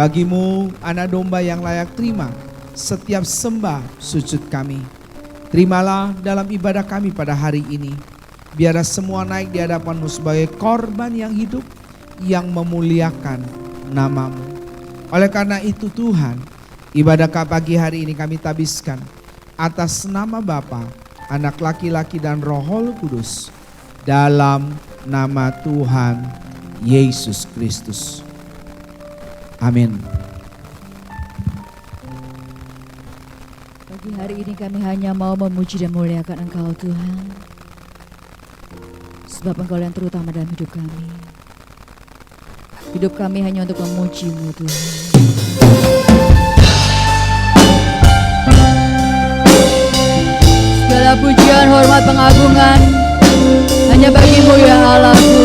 Bagimu anak domba yang layak terima setiap sembah sujud kami. Terimalah dalam ibadah kami pada hari ini. Biarlah semua naik di hadapan-Mu sebagai korban yang hidup, yang memuliakan nama-Mu. Oleh karena itu Tuhan, ibadah pagi hari ini kami tabiskan atas nama Bapa, Anak laki-laki dan Roh Kudus, dalam nama Tuhan Yesus Kristus. Amin. Pagi hari ini kami hanya mau memuji dan memuliakan Engkau Tuhan, sebab Engkau yang terutama dalam hidup kami. Hidup kami hanya untuk memuji-Mu Tuhan. Segala pujian, hormat, pengagungan hanya bagi-Mu ya Allahku.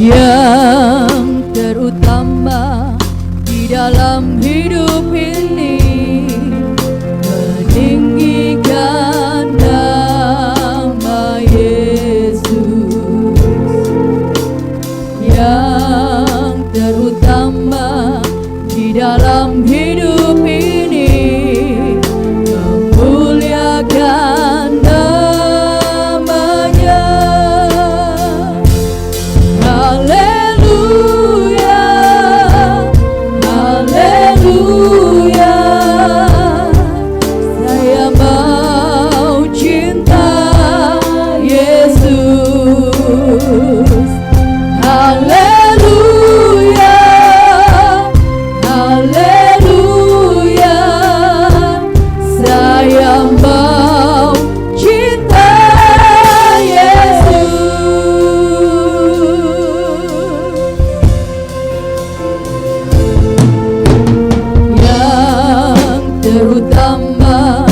Yang terutama di dalam hidup ini, meninggikan nama Yesus. Yang terutama di dalam hidup ini, memuliakan namanya. Haleluya, haleluya, saya mau cinta Yesus. Haleluya, haleluya, saya mau cinta Yesus. Yang terutama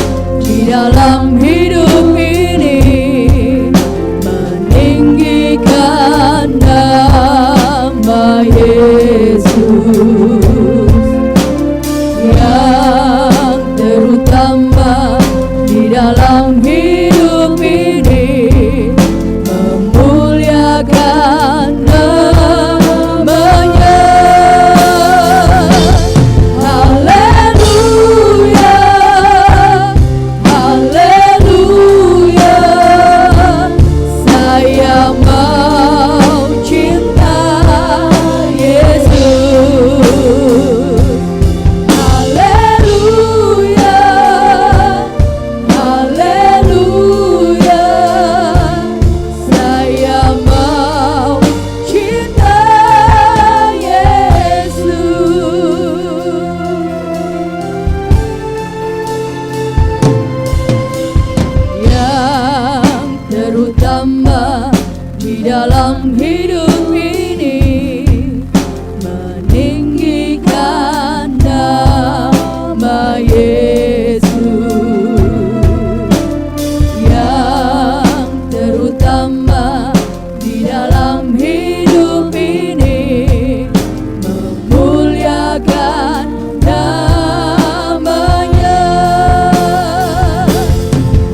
di dalam hidup ini, meninggikan nama Yesus. Yang terutama di dalam hidup ini, memuliakan namanya. Haleluya, haleluya, saya mau cinta Yesus. Haleluya, haleluya, saya mau cinta Yesus. Yang terutama di dalam hidup ini, meninggikan nama Yesus. Yang terutama di dalam hidup ini, memuliakan namanya.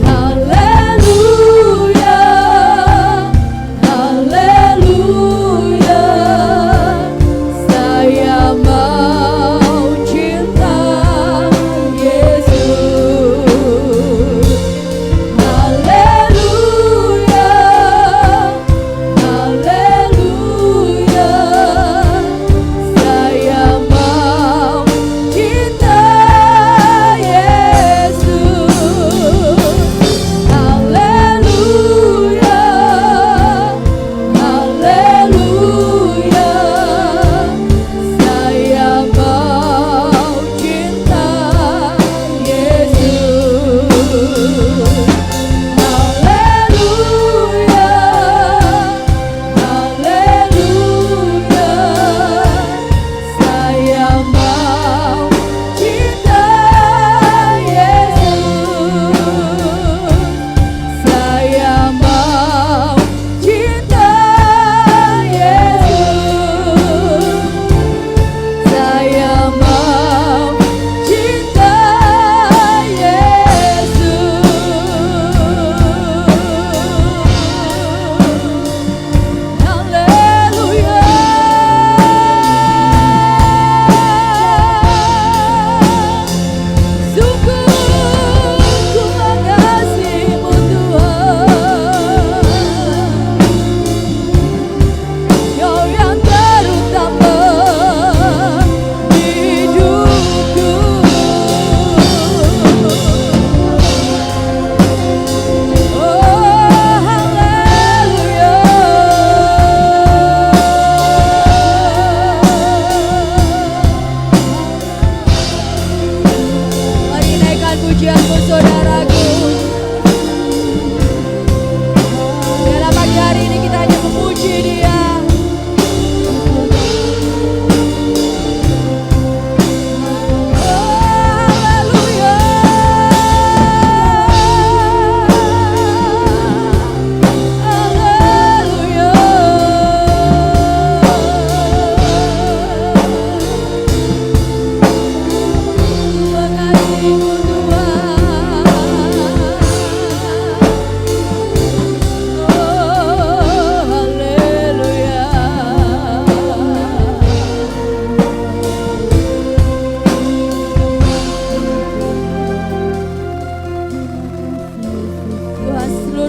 Haleluya, haleluya, padamu saudaraku. Dalam pagi hari ini kita hanya memuji Dia.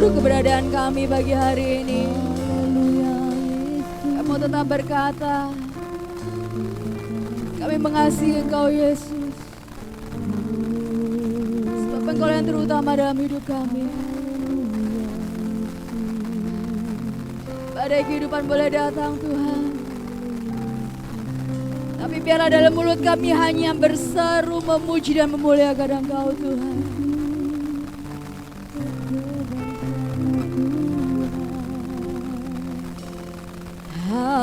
Keberadaan kami pagi hari ini, kami mau tetap berkata, kami mengasihi Engkau Yesus, sebab Engkau yang terutama dalam hidup kami. Badai kehidupan boleh datang Tuhan, tapi biarlah dalam mulut kami hanya berseru memuji dan memuliakan Engkau Tuhan.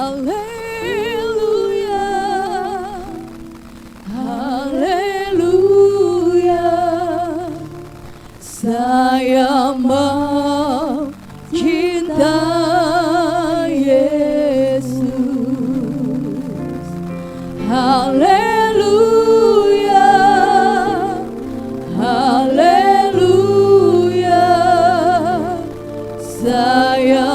Haleluya, haleluya, saya mencintai Yesus. Haleluya, haleluya, saya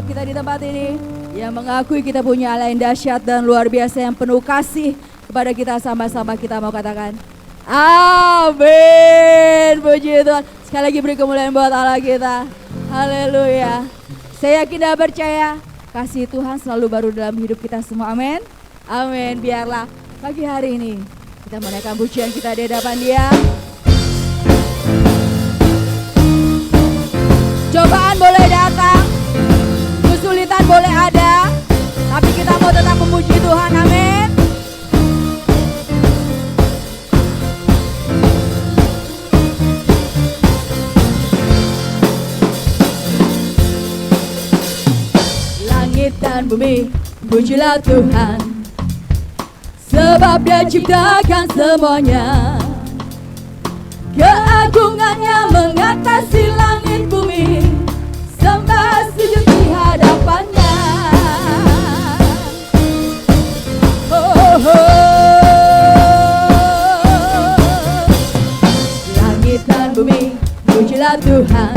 setiap kita di tempat ini yang mengakui kita punya Allah yang dahsyat dan luar biasa yang penuh kasih kepada kita, sama-sama kita mau katakan amin. Puji Tuhan. Sekali lagi beri kemuliaan buat Allah kita. Haleluya. Saya yakin dan percaya kasih Tuhan selalu baru dalam hidup kita semua. Amin. Amin. Biarlah pagi hari ini kita menaikkan pujian kita di hadapan Dia. Cobaan boleh datang, kesulitan boleh ada, tapi kita mau tetap memuji Tuhan. Amin. Langit dan bumi, pujilah Tuhan, sebab Dia ciptakan semuanya. Keagungannya mengatasi langit bumi, sembah sujud di hadapannya. Oh, oh. Langit dan bumi, pujilah Tuhan,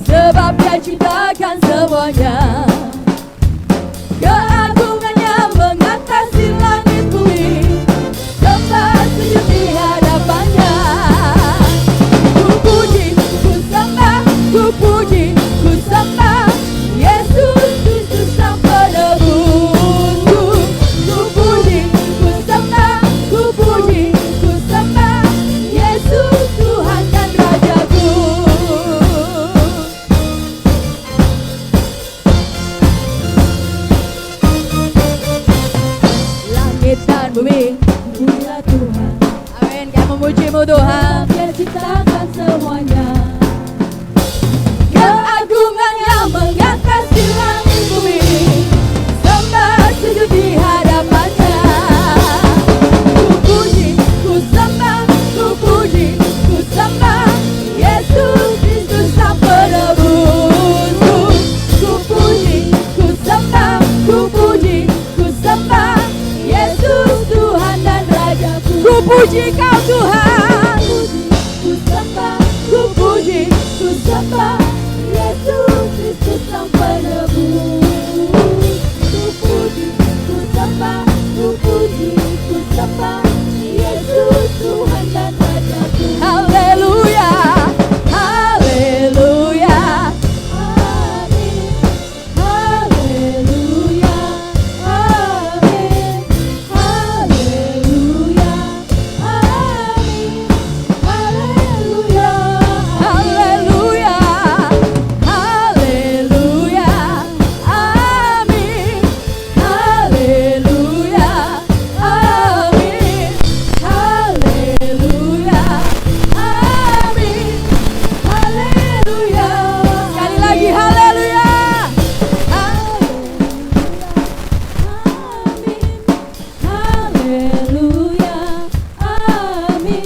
sebab Dia ciptakan semuanya. Keagungannya mengatasi langit bumi, sembah sujud di hadapannya. Ku puji, ku sembah, ku puji, ku sembah Yesus Kristus Sang Penebusku. Ku puji, ku sembah, ku puji, ku sembah Yesus Tuhan dan Rajaku. Langit dan bumi, pujilah Tuhan. Amin. Kami memuji-Mu Tuhan. Dia ciptakan semuanya. Keagungannya mengatasi langit bumi, sembah sujud di hadapannya. Ku puji, ku sembah, ku puji, ku sembah Yesus Kristus Sang Penebusku. Ku puji, ku sembah, ku puji, ku sembah Yesus Tuhan dan Rajaku. Ku puji Kau Tuhan, ku sembah, ku puji, ku sembah Yesus Kristus Sang Penebus. Ku puji, ku sembah, ku puji, ku sembah Yesus Tuhan dan Rajaku. Haleluya, haleluya, amin. Haleluya, amin. Haleluya, amin. Haleluya, haleluya, haleluya, amin. Haleluya, amin. Haleluya, amin. Haleluya. Sekali lagi haleluya. Haleluya, amin. Haleluya, amin.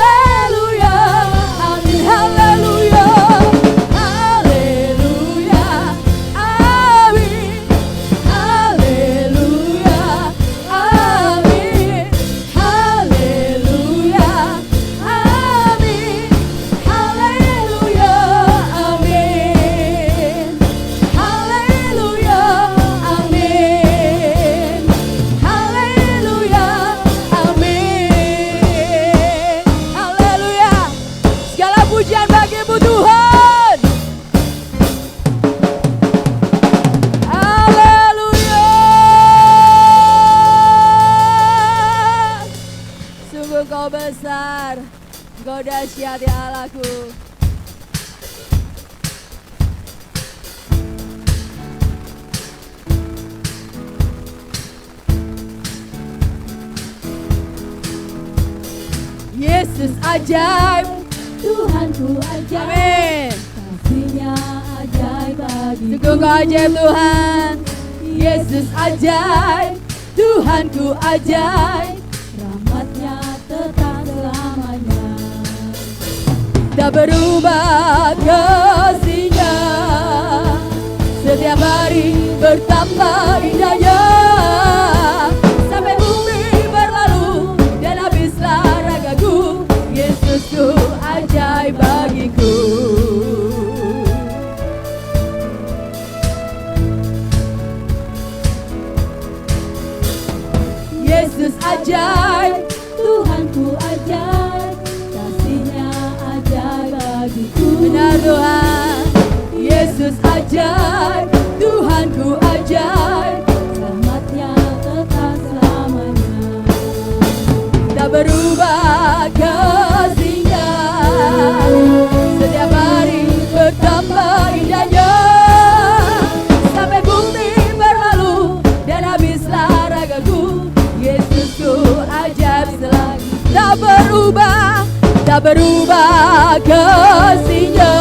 Haleluya, amin. Haleluya, haleluya, amin. Haleluya, amin. Haleluya, amin. Haleluya, amin. Haleluya, amin. Haleluya, amin. Haleluya. Segala pujian bagi-Mu Tuhan. Haleluya. Sungguh Kau besar, Kau dahsyat ya Allahku. Yesus ajaib, Tuhanku ajaib. Amin. Kasih-Nya ajaib bagi. Sungguh Kau ajaib Tuhan. Yesus ajaib, Tuhanku ajaib. Rahmat-Nya tetap selamanya. Tak berubah kasih-Nya, setiap hari bertambah indahnya. Sampai bumi berlalu dan habislah ragaku, Yesusku ajaib. Yesus ajaib, Tuhanku ajaib, kasih-Nya ajaib bagiku. Benar Tuhan, Yesus ajaib, Tuhanku ajaib, rahmat-Nya tetap selamanya. Tak berubah kasih-Nya, setiap hari bertambah indahnya. Sampai bumi berlalu dan habislah ragaku, Yesusku ajaib selagi. Tak berubah kasih-Nya,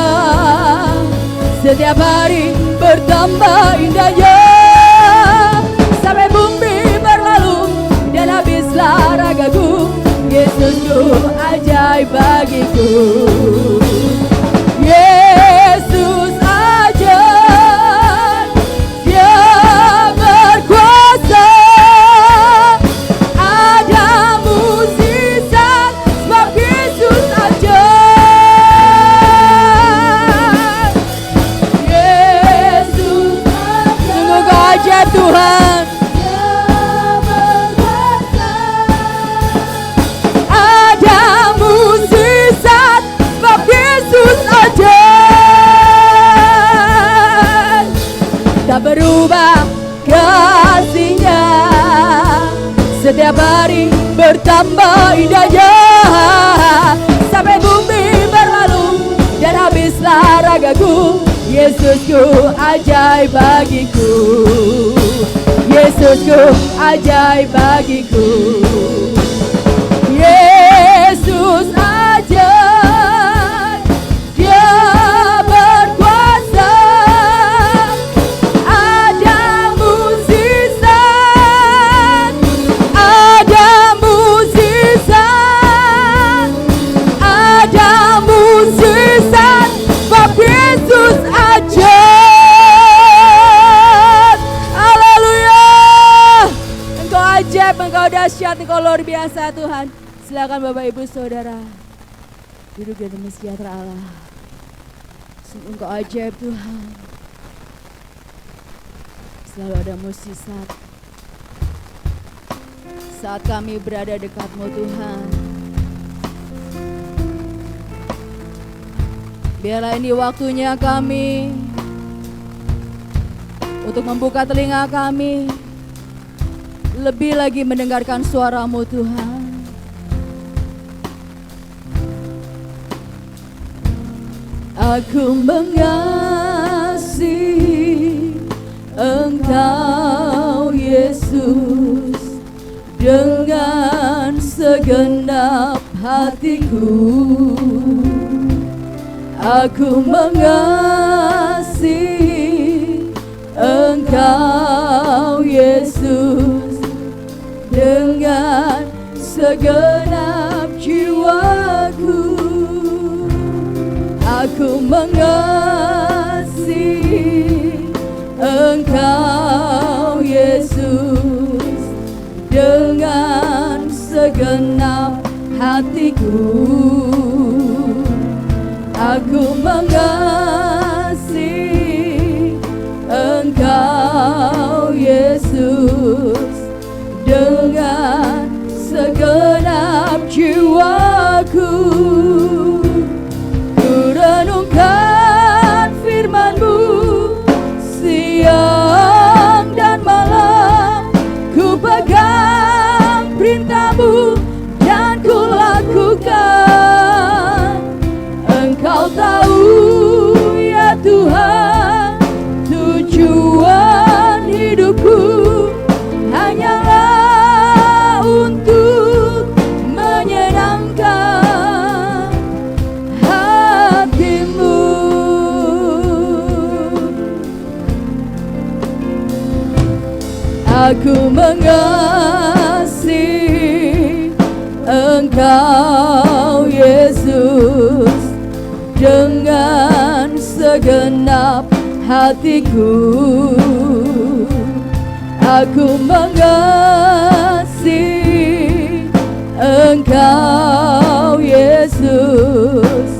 setiap hari bertambah indahnya. Sampai bumi berlalu dan habislah ragaku, Yesusku ajaib bagiku. Yesus ajaib, Dia berkuasa. Ada mukjizat sebab Yesus ajaib. Yesus ajaib, sungguh Kau ajaib Tuhan. Tak berubah kasih-Nya, setiap hari bertambah indahnya. Sampai bumi berlalu dan habislah ragaku, Yesusku ajaib bagiku. Yesusku ajaib bagiku. Yesus ajaib, Dia berkuasa. Yesus ajaib. Haleluya. Engkau ajaib, Engkau dahsyat, Engkau luar biasa Tuhan. Silakan Bapak Ibu Saudara duduk di demi sejahtera Allah. Sungguh Engkau ajaib Tuhan. Selalu ada mukjizat saat kami berada dekat-Mu Tuhan. Biarlah ini waktunya kami untuk membuka telinga kami, lebih lagi mendengarkan suara-Mu Tuhan. Aku mengasihi Engkau Yesus dengan segenap hatiku. Aku mengasihi Engkau Yesus dengan segenap jiwaku. Aku mengasihi Engkau Yesus dengan segenap hatiku. Aku mengasihi Engkau Yesus dengan segenap jiwaku. Ku renungkan firman-Mu siang dan malam, ku pegang perintah-Mu dan ku lakukan. Engkau tahu ya Tuhan, tujuan hidupku hanyalah untuk menyenangkan hati-Mu. Aku mengasihi Engkau Yesus dengan segenap hatiku. Aku mengasihi Engkau Yesus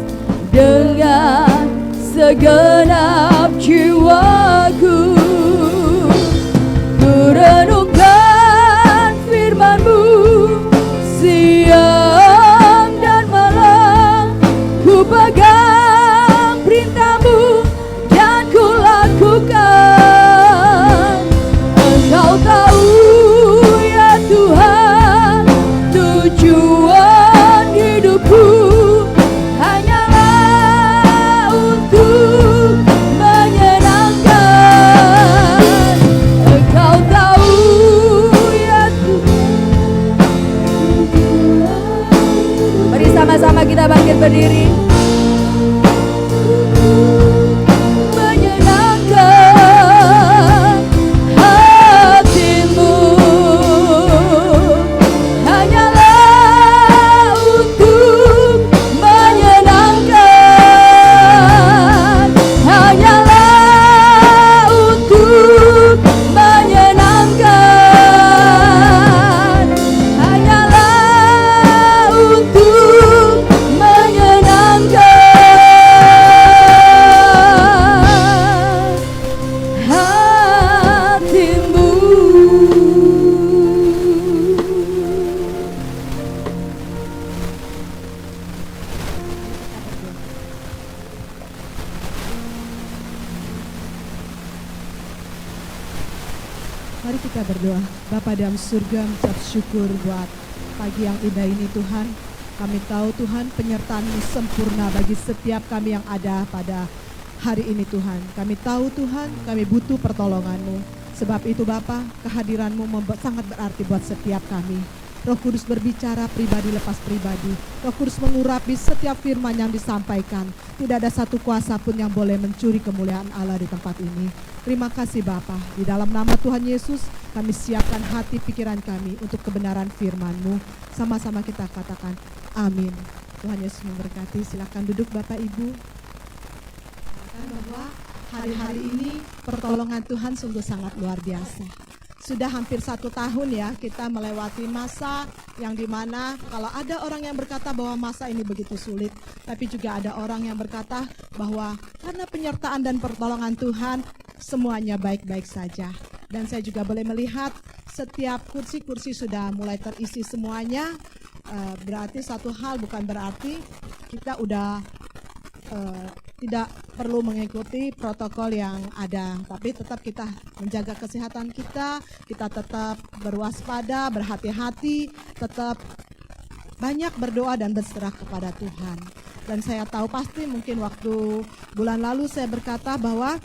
dengan segenap jiwaku. Ku renungkan firman-Mu berdiri. Menyenangkan hatimu hanyalah untuk menyenangkan, hanyalah untuk menyenangkan, hanyalah untuk menyenangkan hatimu. Mari kita berdoa. Bapa dalam surga, mengucap syukur buat pagi yang indah ini Tuhan. Kami tahu Tuhan penyertaan-Mu sempurna bagi setiap kami yang ada pada hari ini Tuhan. Kami tahu Tuhan kami butuh pertolongan-Mu. Sebab itu Bapa, kehadiran-Mu sangat berarti buat setiap kami. Roh Kudus berbicara pribadi lepas pribadi. Roh Kudus mengurapi setiap firman yang disampaikan. Tidak ada satu kuasa pun yang boleh mencuri kemuliaan Allah di tempat ini. Terima kasih Bapa. Di dalam nama Tuhan Yesus, kami siapkan hati pikiran kami untuk kebenaran firman-Mu. Sama-sama kita katakan amin. Tuhan Yesus memberkati. Silakan duduk Bapak Ibu. Bahwa hari-hari ini pertolongan Tuhan sungguh sangat luar biasa. Sudah hampir 1 tahun ya kita melewati masa yang dimana kalau ada orang yang berkata bahwa masa ini begitu sulit, tapi juga ada orang yang berkata bahwa karena penyertaan dan pertolongan Tuhan semuanya baik-baik saja. Dan saya juga boleh melihat setiap kursi-kursi sudah mulai terisi semuanya. Berarti satu hal bukan berarti kita udah tidak perlu mengikuti protokol yang ada, tapi tetap kita menjaga kesehatan kita tetap berwaspada, berhati-hati, tetap banyak berdoa dan berserah kepada Tuhan. Dan saya tahu pasti mungkin waktu bulan lalu saya berkata bahwa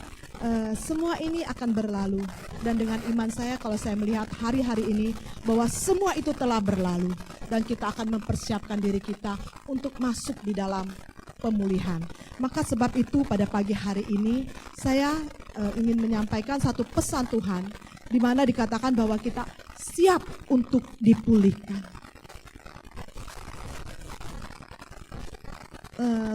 semua ini akan berlalu, dan dengan iman saya kalau saya melihat hari-hari ini bahwa semua itu telah berlalu dan kita akan mempersiapkan diri kita untuk masuk di dalam pemulihan. Maka sebab itu pada pagi hari ini saya ingin menyampaikan satu pesan Tuhan di mana dikatakan bahwa kita siap untuk dipulihkan.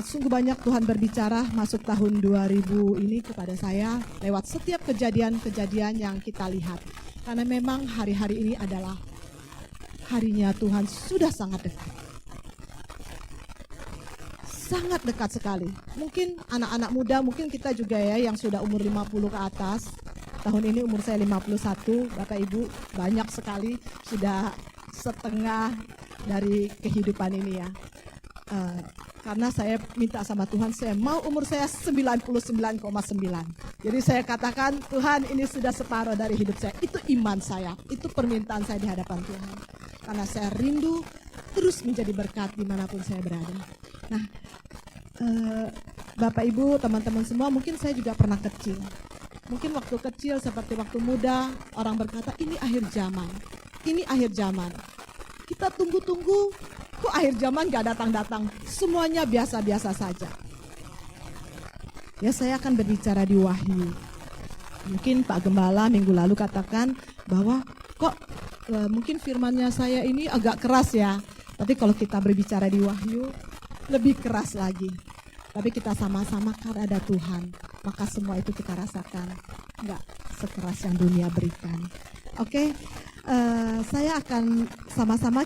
Sungguh banyak Tuhan berbicara masuk tahun 2000 ini kepada saya lewat setiap kejadian-kejadian yang kita lihat. Karena memang hari-hari ini adalah harinya Tuhan sudah sangat dekat. Sangat dekat sekali. Mungkin anak-anak muda, mungkin kita juga ya yang sudah umur 50 ke atas. Tahun ini umur saya 51, Bapak Ibu banyak sekali sudah setengah dari kehidupan ini ya. Karena saya minta sama Tuhan, saya mau umur saya 99,9. Jadi saya katakan, Tuhan ini sudah separuh dari hidup saya. Itu iman saya, itu permintaan saya di hadapan Tuhan. Karena saya rindu terus menjadi berkat dimanapun saya berada. Nah, Bapak Ibu, teman-teman semua, mungkin saya juga pernah kecil. Mungkin waktu kecil seperti waktu muda, orang berkata ini akhir zaman. Ini akhir zaman. Kita tunggu-tunggu, kok akhir zaman gak datang-datang. Semuanya biasa-biasa saja. Ya, saya akan berbicara di Wahyu. Mungkin Pak Gembala minggu lalu katakan bahwa kok mungkin firmannya saya ini agak keras ya. Tapi kalau kita berbicara di Wahyu, lebih keras lagi. Tapi kita sama-sama karena ada Tuhan, maka semua itu kita rasakan enggak sekeras yang dunia berikan. Oke, saya akan sama-sama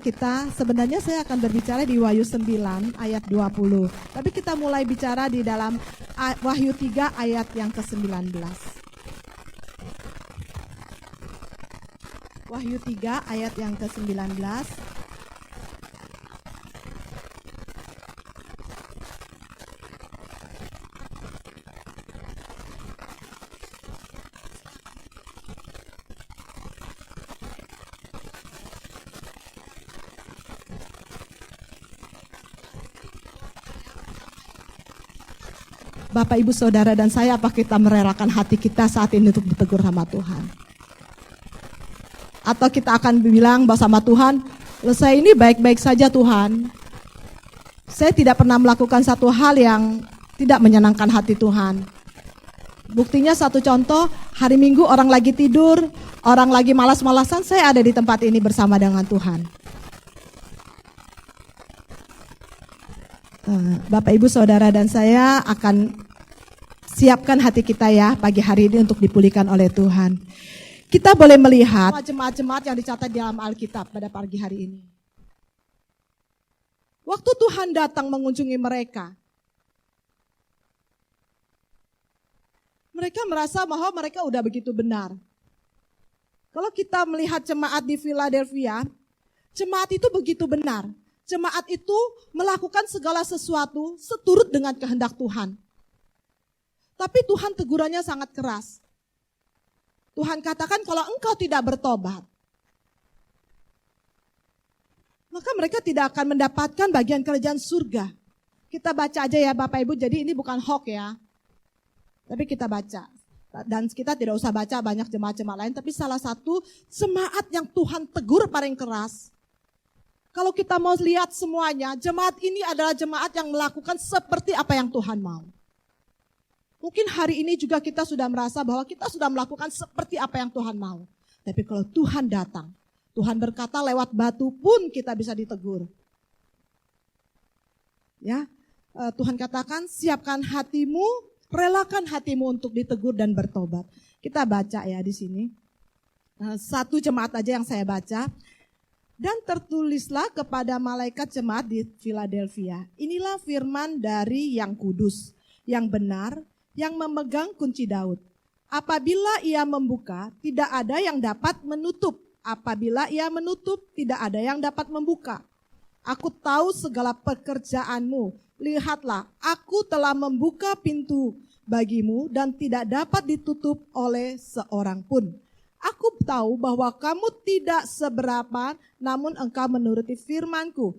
sebenarnya saya akan berbicara di Wahyu 9 ayat 20. Tapi kita mulai bicara di dalam Wahyu 3 ayat yang ke-19. Wahyu 3 ayat yang ke-19. Bapak, Ibu, Saudara, dan saya, apa kita merelakan hati kita saat ini untuk ditegur sama Tuhan? Atau kita akan bilang bahwa sama Tuhan, saya ini baik-baik saja Tuhan. Saya tidak pernah melakukan satu hal yang tidak menyenangkan hati Tuhan. Buktinya satu contoh, hari Minggu orang lagi tidur, orang lagi malas-malasan, saya ada di tempat ini bersama dengan Tuhan. Bapak, Ibu, Saudara, dan saya akan siapkan hati kita ya pagi hari ini untuk dipulihkan oleh Tuhan. Kita boleh melihat jemaat-jemaat yang dicatat di dalam Alkitab pada pagi hari ini. Waktu Tuhan datang mengunjungi mereka, mereka merasa bahwa mereka udah begitu benar. Kalau kita melihat jemaat di Philadelphia, jemaat itu begitu benar. Jemaat itu melakukan segala sesuatu seturut dengan kehendak Tuhan. Tapi Tuhan tegurannya sangat keras. Tuhan katakan kalau engkau tidak bertobat, maka mereka tidak akan mendapatkan bagian kerajaan surga. Kita baca aja ya Bapak Ibu, jadi ini bukan hoax ya. Tapi kita baca. Dan kita tidak usah baca banyak jemaat-jemaat lain, tapi salah satu jemaat yang Tuhan tegur paling keras. Kalau kita mau lihat semuanya, jemaat ini adalah jemaat yang melakukan seperti apa yang Tuhan mau. Mungkin hari ini juga kita sudah merasa bahwa kita sudah melakukan seperti apa yang Tuhan mau. Tapi kalau Tuhan datang, Tuhan berkata lewat batu pun kita bisa ditegur. Ya, Tuhan katakan siapkan hatimu, relakan hatimu untuk ditegur dan bertobat. Kita baca ya di sini. Satu jemaat aja yang saya baca. Dan tertulislah kepada malaikat jemaat di Philadelphia. Inilah firman dari yang kudus, yang benar, yang memegang kunci Daud. Apabila ia membuka, tidak ada yang dapat menutup. Apabila ia menutup, tidak ada yang dapat membuka. Aku tahu segala pekerjaanmu. Lihatlah, aku telah membuka pintu bagimu dan tidak dapat ditutup oleh seorang pun. Aku tahu bahwa kamu tidak seberapa, namun engkau menuruti firmanku.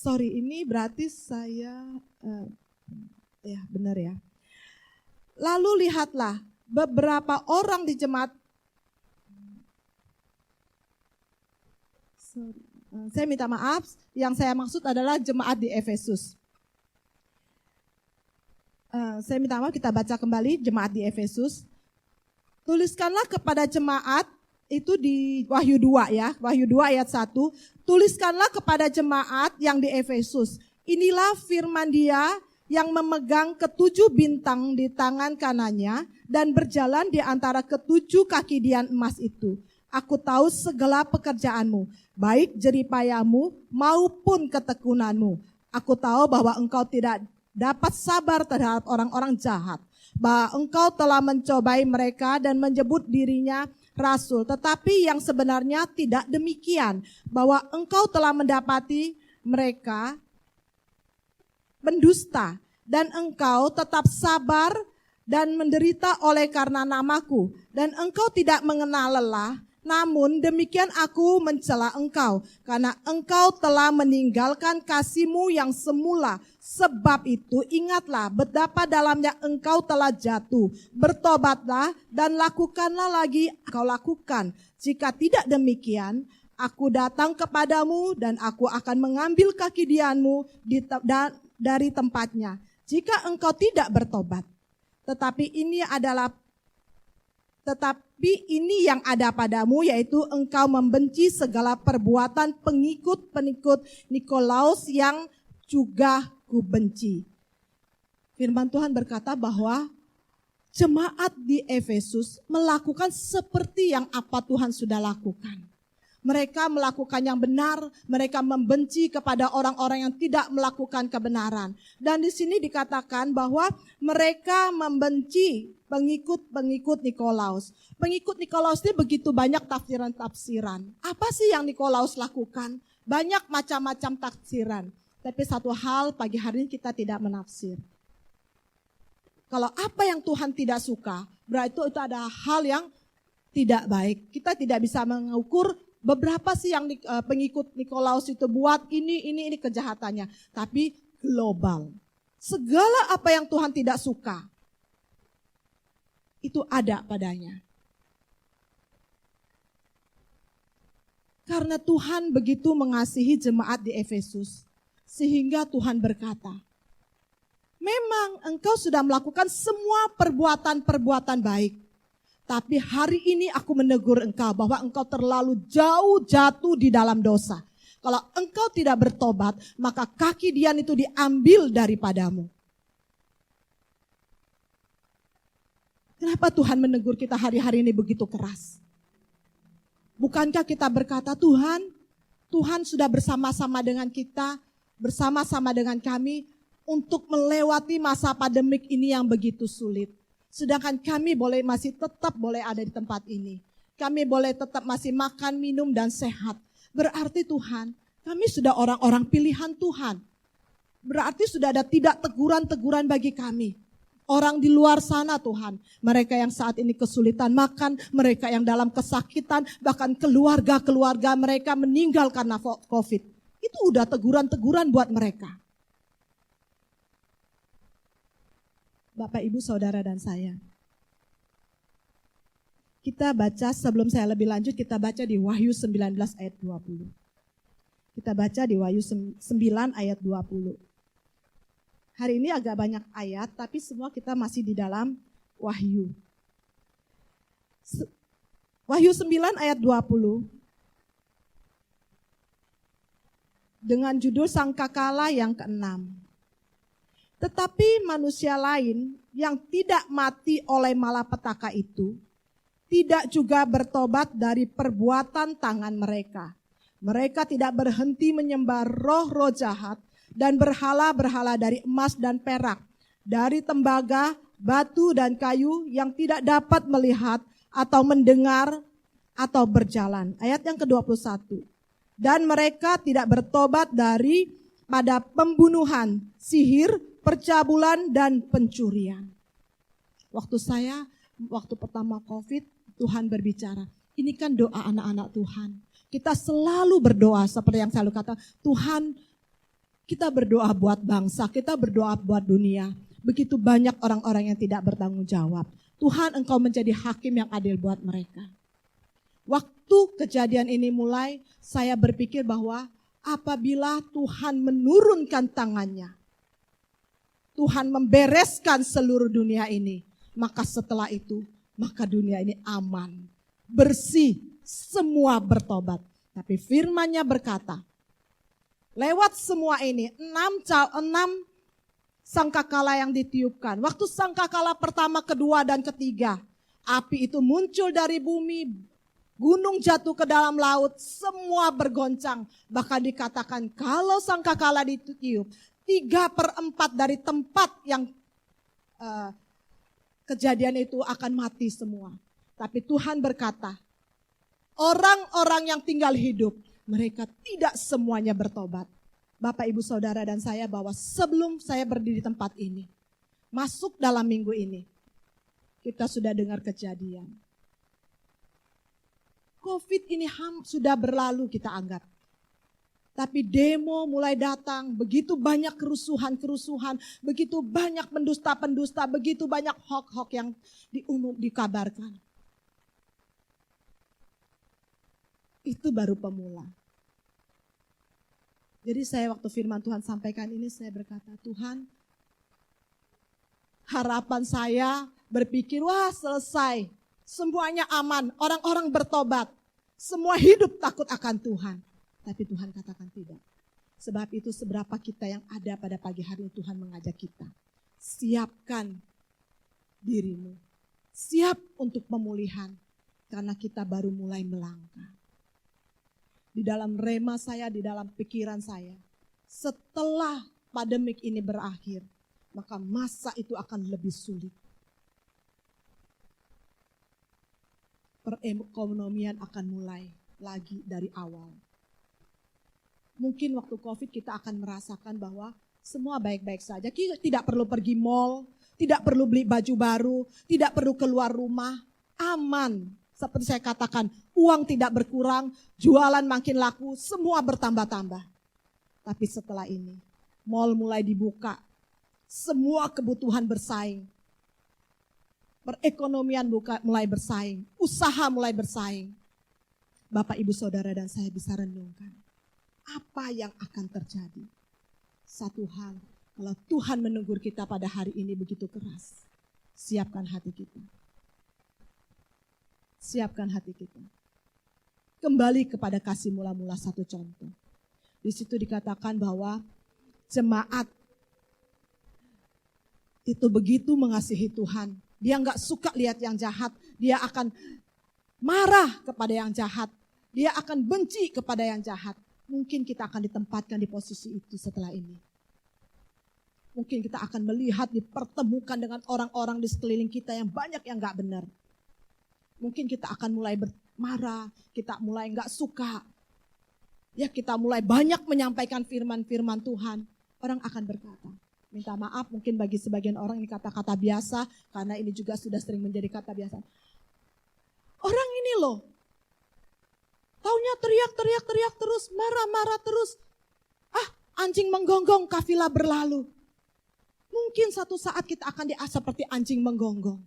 Ini berarti saya, ya benar ya. Lalu lihatlah, beberapa orang di jemaat, saya minta maaf, yang saya maksud adalah jemaat di Efesus. Saya minta maaf, kita baca kembali jemaat di Efesus. Tuliskanlah kepada jemaat, itu di Wahyu 2 ya, Wahyu 2 ayat 1. Tuliskanlah kepada jemaat yang di Efesus. Inilah firman Dia yang memegang ketujuh bintang di tangan kanannya dan berjalan di antara ketujuh kaki dian emas itu. Aku tahu segala pekerjaanmu, baik jeripayamu maupun ketekunanmu. Aku tahu bahwa engkau tidak dapat sabar terhadap orang-orang jahat, bahwa engkau telah mencobai mereka dan menyebut dirinya rasul. Tetapi yang sebenarnya tidak demikian, bahwa engkau telah mendapati mereka pendusta, dan engkau tetap sabar dan menderita oleh karena namaku, dan engkau tidak mengenal lelah. Namun demikian aku mencela engkau, karena engkau telah meninggalkan kasihmu yang semula. Sebab itu ingatlah betapa dalamnya engkau telah jatuh. Bertobatlah dan lakukanlah lagi engkau lakukan. Jika tidak demikian, aku datang kepadamu dan aku akan mengambil kaki dianmu dari tempatnya. Jika engkau tidak bertobat, tetapi ini yang ada padamu, yaitu engkau membenci segala perbuatan pengikut-pengikut Nikolaus yang juga kubenci. Firman Tuhan berkata bahwa jemaat di Efesus melakukan seperti yang apa Tuhan sudah lakukan. Mereka melakukan yang benar, mereka membenci kepada orang-orang yang tidak melakukan kebenaran. Dan di sini dikatakan bahwa mereka membenci pengikut-pengikut Nikolaus. Pengikut Nikolaus ini begitu banyak tafsiran-tafsiran. Apa sih yang Nikolaus lakukan? Banyak macam-macam tafsiran. Tapi satu hal pagi hari ini kita tidak menafsir. Kalau apa yang Tuhan tidak suka, berarti itu ada hal yang tidak baik. Kita tidak bisa mengukur beberapa sih yang pengikut Nikolaus itu buat ini kejahatannya. Tapi global. Segala apa yang Tuhan tidak suka, itu ada padanya. Karena Tuhan begitu mengasihi jemaat di Efesus. Sehingga Tuhan berkata, memang engkau sudah melakukan semua perbuatan-perbuatan baik. Tapi hari ini aku menegur engkau bahwa engkau terlalu jauh jatuh di dalam dosa. Kalau engkau tidak bertobat, maka kaki Dian itu diambil daripadamu. Kenapa Tuhan menegur kita hari-hari ini begitu keras? Bukankah kita berkata, Tuhan sudah bersama-sama dengan kita, bersama-sama dengan kami untuk melewati masa pandemik ini yang begitu sulit. Sedangkan kami masih tetap boleh ada di tempat ini. Kami boleh tetap masih makan, minum, dan sehat. Berarti Tuhan, kami sudah orang-orang pilihan Tuhan. Berarti sudah ada tidak teguran-teguran bagi kami. Orang di luar sana Tuhan, mereka yang saat ini kesulitan makan, mereka yang dalam kesakitan, bahkan keluarga-keluarga mereka meninggal karena COVID. Itu udah teguran-teguran buat mereka. Bapak, Ibu, Saudara, dan saya. Kita baca, sebelum saya lebih lanjut, kita baca di Wahyu 19 ayat 20. Kita baca di Wahyu 9 ayat 20. Hari ini agak banyak ayat, tapi semua kita masih di dalam Wahyu. Wahyu 9 ayat 20. Dengan judul Sangkakala yang ke-6. Tetapi manusia lain yang tidak mati oleh malapetaka itu, tidak juga bertobat dari perbuatan tangan mereka. Mereka tidak berhenti menyembah roh-roh jahat, dan berhala-berhala dari emas dan perak, dari tembaga, batu dan kayu yang tidak dapat melihat atau mendengar atau berjalan. Ayat yang ke-21. Dan mereka tidak bertobat pada pembunuhan, sihir, percabulan, dan pencurian. Waktu pertama COVID, Tuhan berbicara. Ini kan doa anak-anak Tuhan. Kita selalu berdoa seperti yang selalu kata, Tuhan, kita berdoa buat bangsa, kita berdoa buat dunia. Begitu banyak orang-orang yang tidak bertanggung jawab. Tuhan, Engkau menjadi hakim yang adil buat mereka. Waktu kejadian ini mulai, saya berpikir bahwa apabila Tuhan menurunkan tangannya, Tuhan membereskan seluruh dunia ini, maka setelah itu, maka dunia ini aman, bersih, semua bertobat. Tapi firman-Nya berkata, lewat semua ini, 6 sangkakala yang ditiupkan. Waktu sangkakala pertama, kedua, dan ketiga, api itu muncul dari bumi, gunung jatuh ke dalam laut, semua bergoncang. Bahkan dikatakan kalau sangkakala ditiup, 3/4 dari tempat yang kejadian itu akan mati semua. Tapi Tuhan berkata, orang-orang yang tinggal hidup, mereka tidak semuanya bertobat. Bapak, Ibu, Saudara, dan saya bahwa sebelum saya berdiri di tempat ini, masuk dalam minggu ini, kita sudah dengar kejadian. COVID ini sudah berlalu kita anggap. Tapi demo mulai datang, begitu banyak kerusuhan-kerusuhan, begitu banyak pendusta-pendusta, begitu banyak hoax-hoax yang dikabarkan. Itu baru pemula. Jadi saya waktu firman Tuhan sampaikan ini, saya berkata, Tuhan, harapan saya berpikir, wah selesai, semuanya aman, orang-orang bertobat, semua hidup takut akan Tuhan. Tapi Tuhan katakan tidak. Sebab itu seberapa kita yang ada pada pagi hari ini, Tuhan mengajak kita, siapkan dirimu, siap untuk pemulihan, karena kita baru mulai melangkah. Di dalam rema saya, di dalam pikiran saya, setelah pandemik ini berakhir, maka masa itu akan lebih sulit. Perekonomian akan mulai lagi dari awal. Mungkin waktu COVID kita akan merasakan bahwa semua baik-baik saja. Kita tidak perlu pergi mall, tidak perlu beli baju baru, tidak perlu keluar rumah, aman. Seperti saya katakan, uang tidak berkurang, jualan makin laku, semua bertambah-tambah. Tapi setelah ini, mall mulai dibuka, semua kebutuhan bersaing. Perekonomian mulai bersaing, usaha mulai bersaing. Bapak, Ibu, Saudara, dan saya bisa renungkan. Apa yang akan terjadi? satu hal, kalau Tuhan menegur kita pada hari ini begitu keras, siapkan hati kita. Siapkan hati kita. Kembali kepada kasih mula-mula, satu contoh. Di situ dikatakan bahwa jemaat itu begitu mengasihi Tuhan. Dia nggak suka lihat yang jahat. Dia akan marah kepada yang jahat. Dia akan benci kepada yang jahat. Mungkin kita akan ditempatkan di posisi itu setelah ini. Mungkin kita akan melihat, dipertemukan dengan orang-orang di sekeliling kita yang banyak yang gak benar. Mungkin kita akan mulai marah, kita mulai gak suka. Ya, kita mulai banyak menyampaikan firman-firman Tuhan. Orang akan berkata, minta maaf mungkin bagi sebagian orang ini kata-kata biasa, karena ini juga sudah sering menjadi kata biasa. Orang ini loh, taunya teriak terus, marah-marah terus. Anjing menggonggong, kafilah berlalu. Mungkin satu saat kita akan seperti anjing menggonggong.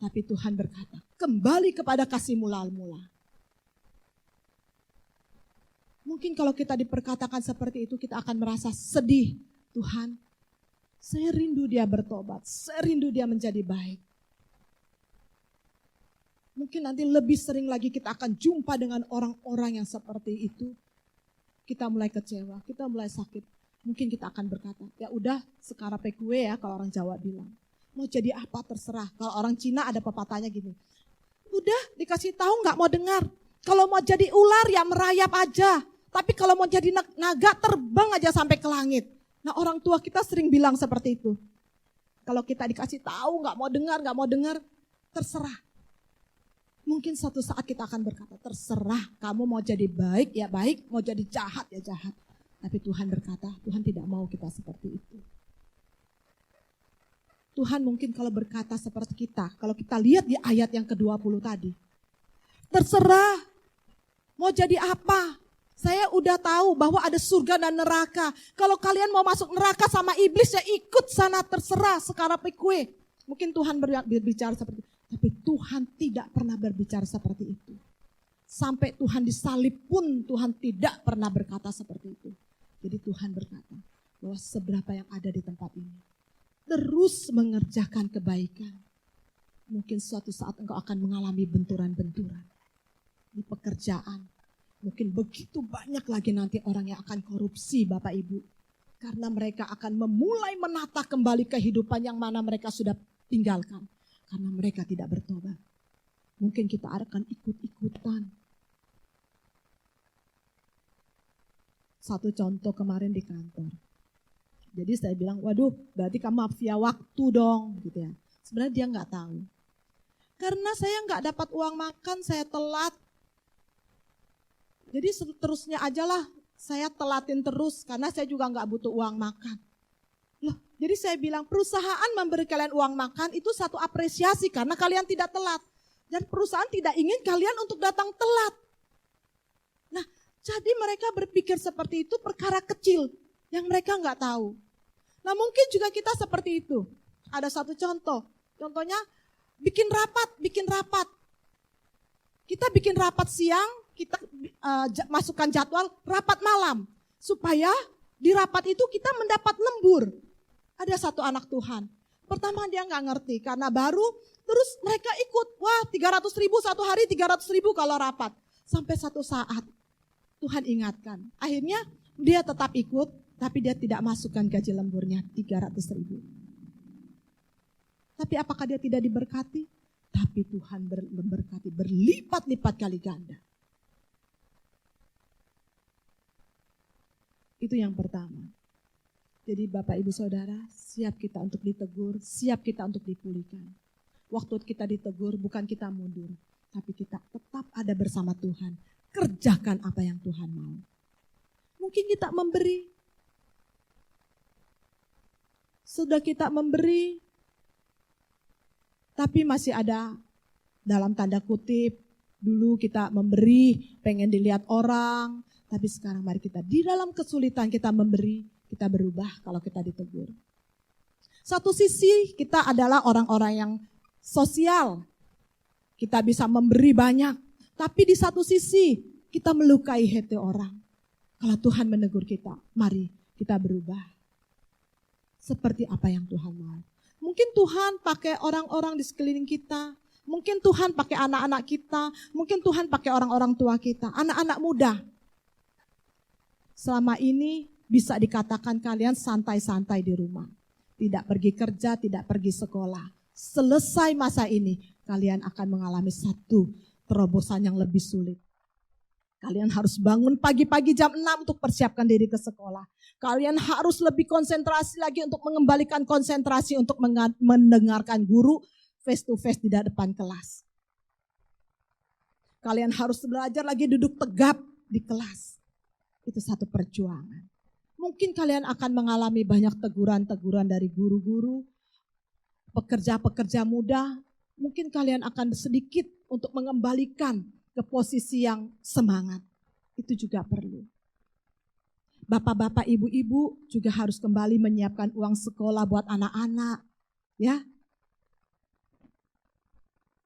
Tapi Tuhan berkata, kembali kepada kasih mula-mula. Mungkin kalau kita diperkatakan seperti itu, kita akan merasa sedih. Tuhan, saya rindu dia bertobat, saya rindu dia menjadi baik. Mungkin nanti lebih sering lagi kita akan jumpa dengan orang-orang yang seperti itu. Kita mulai kecewa, kita mulai sakit. Mungkin kita akan berkata, ya udah sekarape kue ya kalau orang Jawa bilang. Mau jadi apa terserah. Kalau orang Cina ada pepatahnya gini. Udah dikasih tahu nggak mau dengar. Kalau mau jadi ular ya merayap aja. Tapi kalau mau jadi naga terbang aja sampai ke langit. Nah, orang tua kita sering bilang seperti itu. Kalau kita dikasih tahu nggak mau dengar, terserah. Mungkin suatu saat kita akan berkata, terserah kamu mau jadi baik ya baik, mau jadi jahat ya jahat. Tapi Tuhan berkata, Tuhan tidak mau kita seperti itu. Tuhan mungkin kalau berkata seperti kita, kalau kita lihat di ayat yang ke-20 tadi. Terserah, mau jadi apa? Saya udah tahu bahwa ada surga dan neraka. Kalau kalian mau masuk neraka sama iblis ya ikut sana, terserah sekarape kue. Mungkin Tuhan berbicara seperti itu. Tapi Tuhan tidak pernah berbicara seperti itu. Sampai Tuhan disalib pun Tuhan tidak pernah berkata seperti itu. Jadi Tuhan berkata bahwa seberapa yang ada di tempat ini. Terus mengerjakan kebaikan. Mungkin suatu saat engkau akan mengalami benturan-benturan. Di pekerjaan. Mungkin begitu banyak lagi nanti orang yang akan korupsi Bapak Ibu. Karena mereka akan memulai menata kembali kehidupan yang mana mereka sudah tinggalkan. Karena mereka tidak bertobat. Mungkin kita akan ikut-ikutan. Satu contoh kemarin di kantor. Jadi saya bilang, waduh berarti kamu mafia waktu dong. Gitu ya. Sebenarnya dia nggak tahu. Karena saya nggak dapat uang makan, saya telat. Jadi seterusnya aja lah saya telatin terus. Karena saya juga nggak butuh uang makan. Loh, jadi saya bilang perusahaan memberi kalian uang makan itu satu apresiasi karena kalian tidak telat. Dan perusahaan tidak ingin kalian untuk datang telat. Nah, jadi mereka berpikir seperti itu perkara kecil yang mereka nggak tahu. Nah mungkin juga kita seperti itu. Ada satu contoh. Contohnya bikin rapat. Kita bikin rapat siang, kita masukkan jadwal rapat malam. Supaya di rapat itu kita mendapat lembur. Ada satu anak Tuhan. Pertama dia nggak ngerti karena baru, terus mereka ikut. Wah 300.000 satu hari, 300.000 kalau rapat. Sampai satu saat Tuhan ingatkan. Akhirnya dia tetap ikut, tapi dia tidak masukkan gaji lemburnya 300.000. Tapi apakah dia tidak diberkati? Tapi Tuhan memberkati berlipat-lipat kali ganda. Itu yang pertama. Jadi Bapak Ibu Saudara, siap kita untuk ditegur, siap kita untuk dipulihkan. Waktu kita ditegur bukan kita mundur, tapi kita tetap ada bersama Tuhan. Kerjakan apa yang Tuhan mau. Mungkin kita memberi. Sudah kita memberi, tapi masih ada dalam tanda kutip, dulu kita memberi, pengen dilihat orang, tapi sekarang mari kita di dalam kesulitan kita memberi, kita berubah kalau kita ditegur. Satu sisi kita adalah orang-orang yang sosial, kita bisa memberi banyak, tapi di satu sisi kita melukai hati orang. Kalau Tuhan menegur kita, mari kita berubah. Seperti apa yang Tuhan mau. Mungkin Tuhan pakai orang-orang di sekeliling kita. Mungkin Tuhan pakai anak-anak kita. Mungkin Tuhan pakai orang-orang tua kita. Anak-anak muda. Selama ini bisa dikatakan kalian santai-santai di rumah. Tidak pergi kerja, tidak pergi sekolah. Selesai masa ini, kalian akan mengalami satu terobosan yang lebih sulit. Kalian harus bangun pagi-pagi jam 6 untuk persiapkan diri ke sekolah. Kalian harus lebih konsentrasi lagi untuk mengembalikan konsentrasi untuk mendengarkan guru face to face di depan kelas. Kalian harus belajar lagi duduk tegap di kelas. Itu satu perjuangan. Mungkin kalian akan mengalami banyak teguran-teguran dari guru-guru, pekerja-pekerja muda. Mungkin kalian akan sedikit untuk mengembalikan ke posisi yang semangat. Itu juga perlu. Bapak-bapak, ibu-ibu juga harus kembali menyiapkan uang sekolah buat anak-anak. Ya,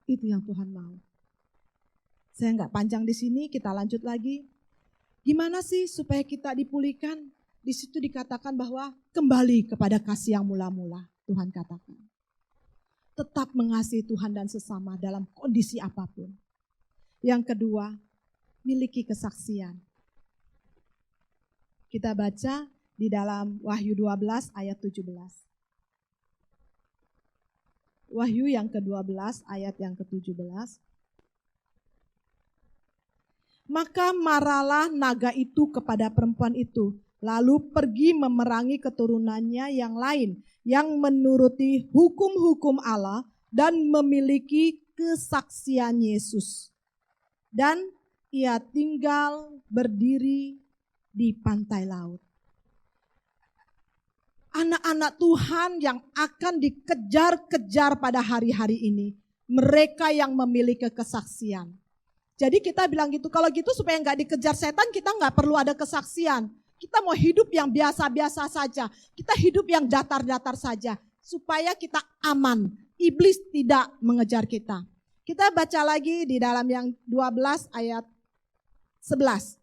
itu yang Tuhan mau. Saya nggak panjang di sini, kita lanjut lagi. Gimana sih supaya kita dipulihkan? Di situ dikatakan bahwa kembali kepada kasih yang mula-mula. Tuhan katakan. Tetap mengasihi Tuhan dan sesama dalam kondisi apapun. Yang kedua, miliki kesaksian. Kita baca di dalam Wahyu 12 ayat 17. Wahyu yang ke-12 ayat yang ke-17. Maka marahlah naga itu kepada perempuan itu, lalu pergi memerangi keturunannya yang lain, yang menuruti hukum-hukum Allah dan memiliki kesaksian Yesus. Dan ia tinggal berdiri di pantai laut. Anak-anak Tuhan yang akan dikejar-kejar pada hari-hari ini, mereka yang memiliki kesaksian. Jadi kita bilang gitu, kalau gitu supaya nggak dikejar setan, kita nggak perlu ada kesaksian. Kita mau hidup yang biasa-biasa saja. Kita hidup yang datar-datar saja. Supaya kita aman. Iblis tidak mengejar kita. Kita baca lagi di dalam yang 12 ayat 11.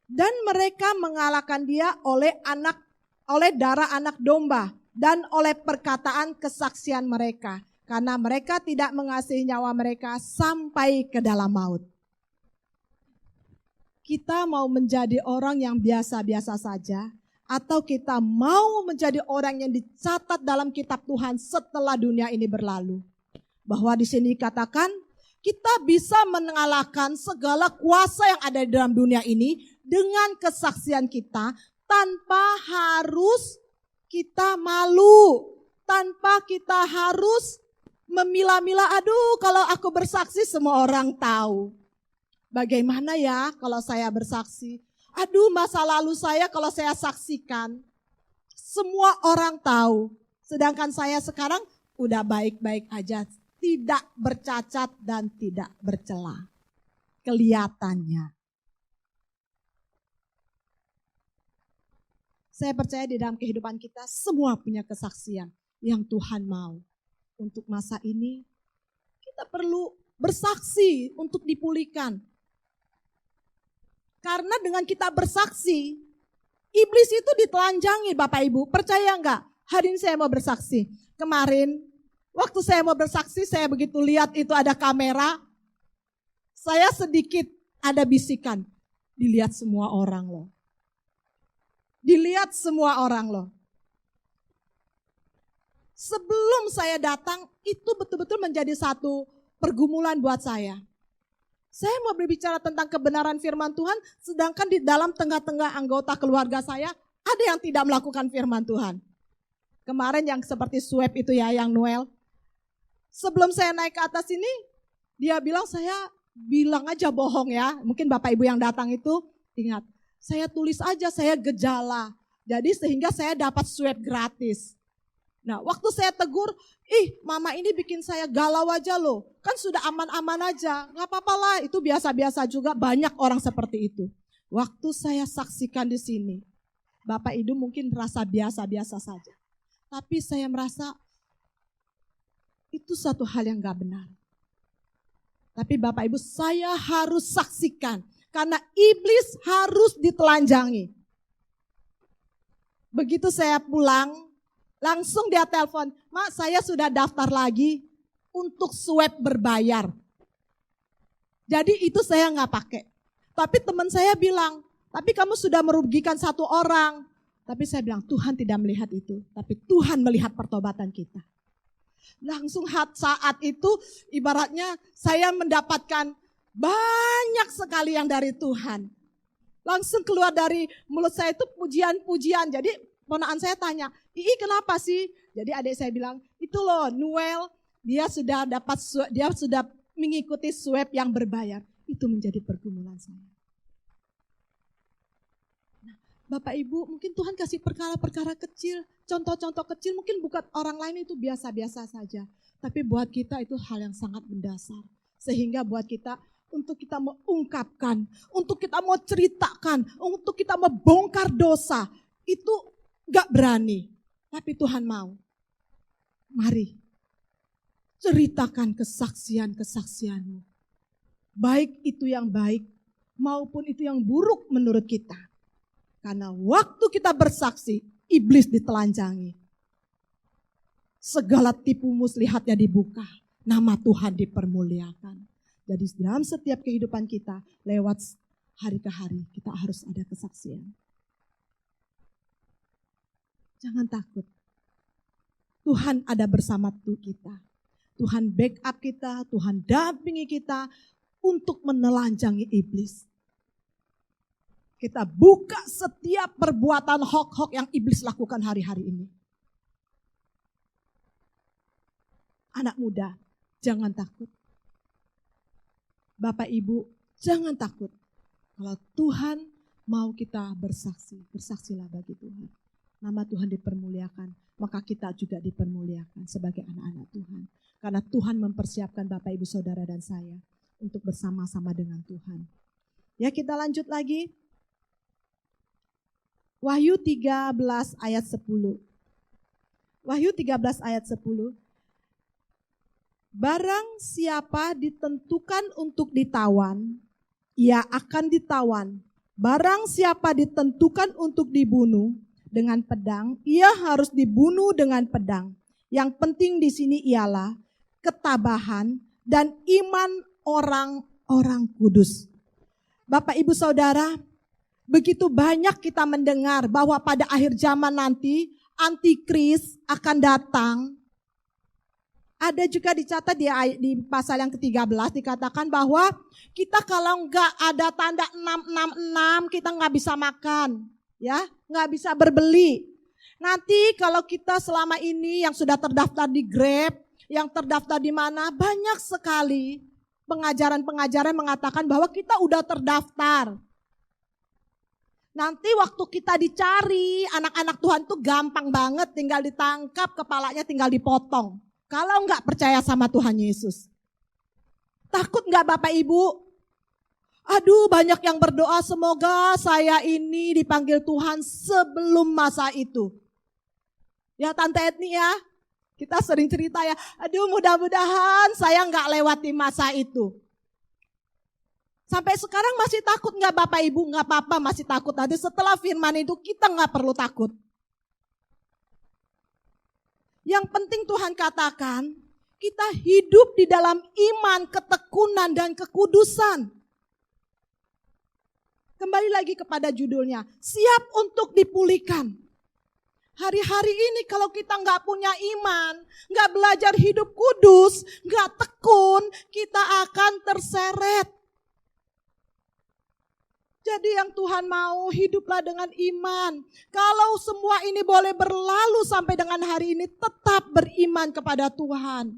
Dan mereka mengalahkan dia oleh darah anak domba dan oleh perkataan kesaksian mereka. Karena mereka tidak mengasihi nyawa mereka sampai ke dalam maut. Kita mau menjadi orang yang biasa-biasa saja, atau kita mau menjadi orang yang dicatat dalam kitab Tuhan setelah dunia ini berlalu. Bahwa di sini dikatakan kita bisa mengalahkan segala kuasa yang ada di dalam dunia ini dengan kesaksian kita tanpa harus kita malu, tanpa kita harus memilah-milah, aduh kalau aku bersaksi semua orang tahu. Bagaimana ya kalau saya bersaksi? Aduh masa lalu saya kalau saya saksikan, semua orang tahu. Sedangkan saya sekarang udah baik-baik aja, tidak bercacat dan tidak bercela. Kelihatannya. Saya percaya di dalam kehidupan kita semua punya kesaksian yang Tuhan mau. Untuk masa ini kita perlu bersaksi untuk dipulihkan. Karena dengan kita bersaksi, iblis itu ditelanjangi Bapak Ibu. Percaya enggak? Hari ini saya mau bersaksi. Kemarin waktu saya mau bersaksi, saya begitu lihat itu ada kamera. Saya sedikit ada bisikan. Dilihat semua orang loh. Dilihat semua orang loh. Sebelum saya datang, itu betul-betul menjadi satu pergumulan buat saya. Saya mau berbicara tentang kebenaran firman Tuhan, sedangkan di dalam tengah-tengah anggota keluarga saya, ada yang tidak melakukan firman Tuhan. Kemarin yang seperti swab itu ya, yang Noel. Sebelum saya naik ke atas ini, dia bilang saya bilang aja bohong ya. Mungkin Bapak Ibu yang datang itu ingat. Saya tulis aja saya gejala. Jadi sehingga saya dapat swab gratis. Nah waktu saya tegur, mama ini bikin saya galau aja loh. Kan sudah aman-aman aja, gak apa-apa lah itu biasa-biasa juga, banyak orang seperti itu. Waktu saya saksikan di sini, Bapak Ibu mungkin merasa biasa-biasa saja. Tapi saya merasa itu satu hal yang gak benar. Tapi Bapak Ibu, saya harus saksikan. Karena iblis harus ditelanjangi. Begitu saya pulang, langsung dia telepon, "Mak, saya sudah daftar lagi untuk swab berbayar." Jadi itu saya nggak pakai. Tapi teman saya bilang, "Tapi kamu sudah merugikan satu orang." Tapi saya bilang, Tuhan tidak melihat itu. Tapi Tuhan melihat pertobatan kita. Langsung saat itu ibaratnya saya mendapatkan banyak sekali yang dari Tuhan. Langsung keluar dari mulut saya itu pujian-pujian. Jadi ponakan saya tanya, "Ii, kenapa sih?" Jadi adik saya bilang, "Itu loh Noel, dia sudah mengikuti swab yang berbayar." Itu menjadi pergumulan saya. Nah, Bapak Ibu, mungkin Tuhan kasih perkara-perkara kecil, contoh-contoh kecil, mungkin buat orang lain itu biasa-biasa saja. Tapi buat kita itu hal yang sangat mendasar. Sehingga buat kita, untuk kita mau ungkapkan, untuk kita mau ceritakan, untuk kita mau bongkar dosa, itu gak berani. Tapi Tuhan mau. Mari, ceritakan kesaksian-kesaksianmu. Baik itu yang baik, maupun itu yang buruk menurut kita. Karena waktu kita bersaksi, iblis ditelanjangi. Segala tipu muslihatnya dibuka, nama Tuhan dipermuliakan. Jadi dalam setiap kehidupan kita, lewat hari ke hari, kita harus ada kesaksian. Jangan takut. Tuhan ada bersama kita. Tuhan backup kita, Tuhan dampingi kita untuk menelanjangi iblis. Kita buka setiap perbuatan hok-hok yang iblis lakukan hari-hari ini. Anak muda, jangan takut. Bapak Ibu, jangan takut. Kalau Tuhan mau kita bersaksi, bersaksilah bagi Tuhan. Nama Tuhan dipermuliakan, maka kita juga dipermuliakan sebagai anak-anak Tuhan. Karena Tuhan mempersiapkan Bapak Ibu Saudara dan saya untuk bersama-sama dengan Tuhan. Ya, kita lanjut lagi. Wahyu 13 ayat 10. Wahyu 13 ayat 10. Barang siapa ditentukan untuk ditawan, ia akan ditawan. Barang siapa ditentukan untuk dibunuh dengan pedang, ia harus dibunuh dengan pedang. Yang penting di sini ialah ketabahan dan iman orang-orang kudus. Bapak Ibu Saudara, begitu banyak kita mendengar bahwa pada akhir zaman nanti antikris akan datang. Ada juga dicatat di pasal yang ke-13 dikatakan bahwa kita kalau nggak ada tanda 666 kita nggak bisa makan, ya, nggak bisa berbeli. Nanti kalau kita selama ini yang sudah terdaftar di Grab, yang terdaftar di mana, banyak sekali pengajaran-pengajaran mengatakan bahwa kita udah terdaftar. Nanti waktu kita dicari, anak-anak Tuhan tuh gampang banget, tinggal ditangkap, kepalanya tinggal dipotong. Kalau enggak percaya sama Tuhan Yesus. Takut enggak Bapak Ibu? Aduh, banyak yang berdoa semoga saya ini dipanggil Tuhan sebelum masa itu. Ya Tante Etni ya, kita sering cerita ya, aduh mudah-mudahan saya enggak lewati masa itu. Sampai sekarang masih takut enggak Bapak Ibu? Enggak apa-apa, masih takut. Nanti setelah firman itu kita enggak perlu takut. Yang penting Tuhan katakan, kita hidup di dalam iman, ketekunan, dan kekudusan. Kembali lagi kepada judulnya, siap untuk dipulihkan. Hari-hari ini kalau kita nggak punya iman, nggak belajar hidup kudus, nggak tekun, kita akan terseret. Jadi yang Tuhan mau, hiduplah dengan iman. Kalau semua ini boleh berlalu sampai dengan hari ini, tetap beriman kepada Tuhan.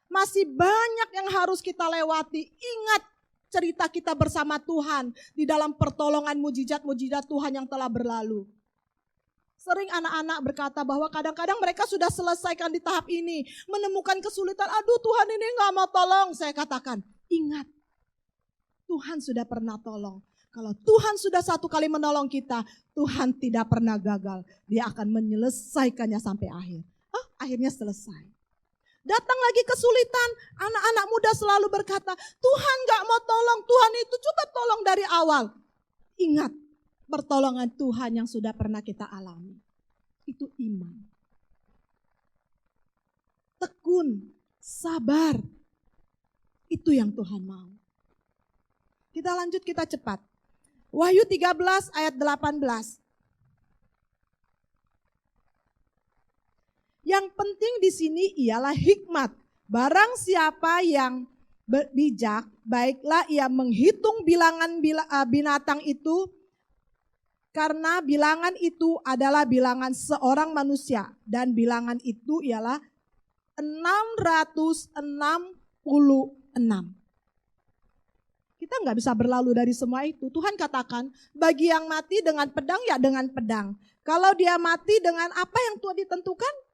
Masih banyak yang harus kita lewati. Ingat cerita kita bersama Tuhan di dalam pertolongan mujizat-mujizat Tuhan yang telah berlalu. Sering anak-anak berkata bahwa kadang-kadang mereka sudah selesaikan di tahap ini. Menemukan kesulitan, aduh Tuhan ini gak mau tolong. Saya katakan, ingat Tuhan sudah pernah tolong. Kalau Tuhan sudah satu kali menolong kita, Tuhan tidak pernah gagal. Dia akan menyelesaikannya sampai akhir. Akhirnya selesai. Datang lagi kesulitan, anak-anak muda selalu berkata, Tuhan gak mau tolong, Tuhan itu coba tolong dari awal. Ingat, pertolongan Tuhan yang sudah pernah kita alami. Itu iman. Tekun, sabar. Itu yang Tuhan mau. Kita lanjut, kita cepat. Wahyu 13 ayat 18. Yang penting di sini ialah hikmat. Barang siapa yang bijak, baiklah ia menghitung bilangan binatang itu, karena bilangan itu adalah bilangan seorang manusia. Dan bilangan itu ialah 666. Kita nggak bisa berlalu dari semua itu. Tuhan katakan, bagi yang mati dengan pedang, ya dengan pedang. Kalau dia mati dengan apa yang Tuhan ditentukan,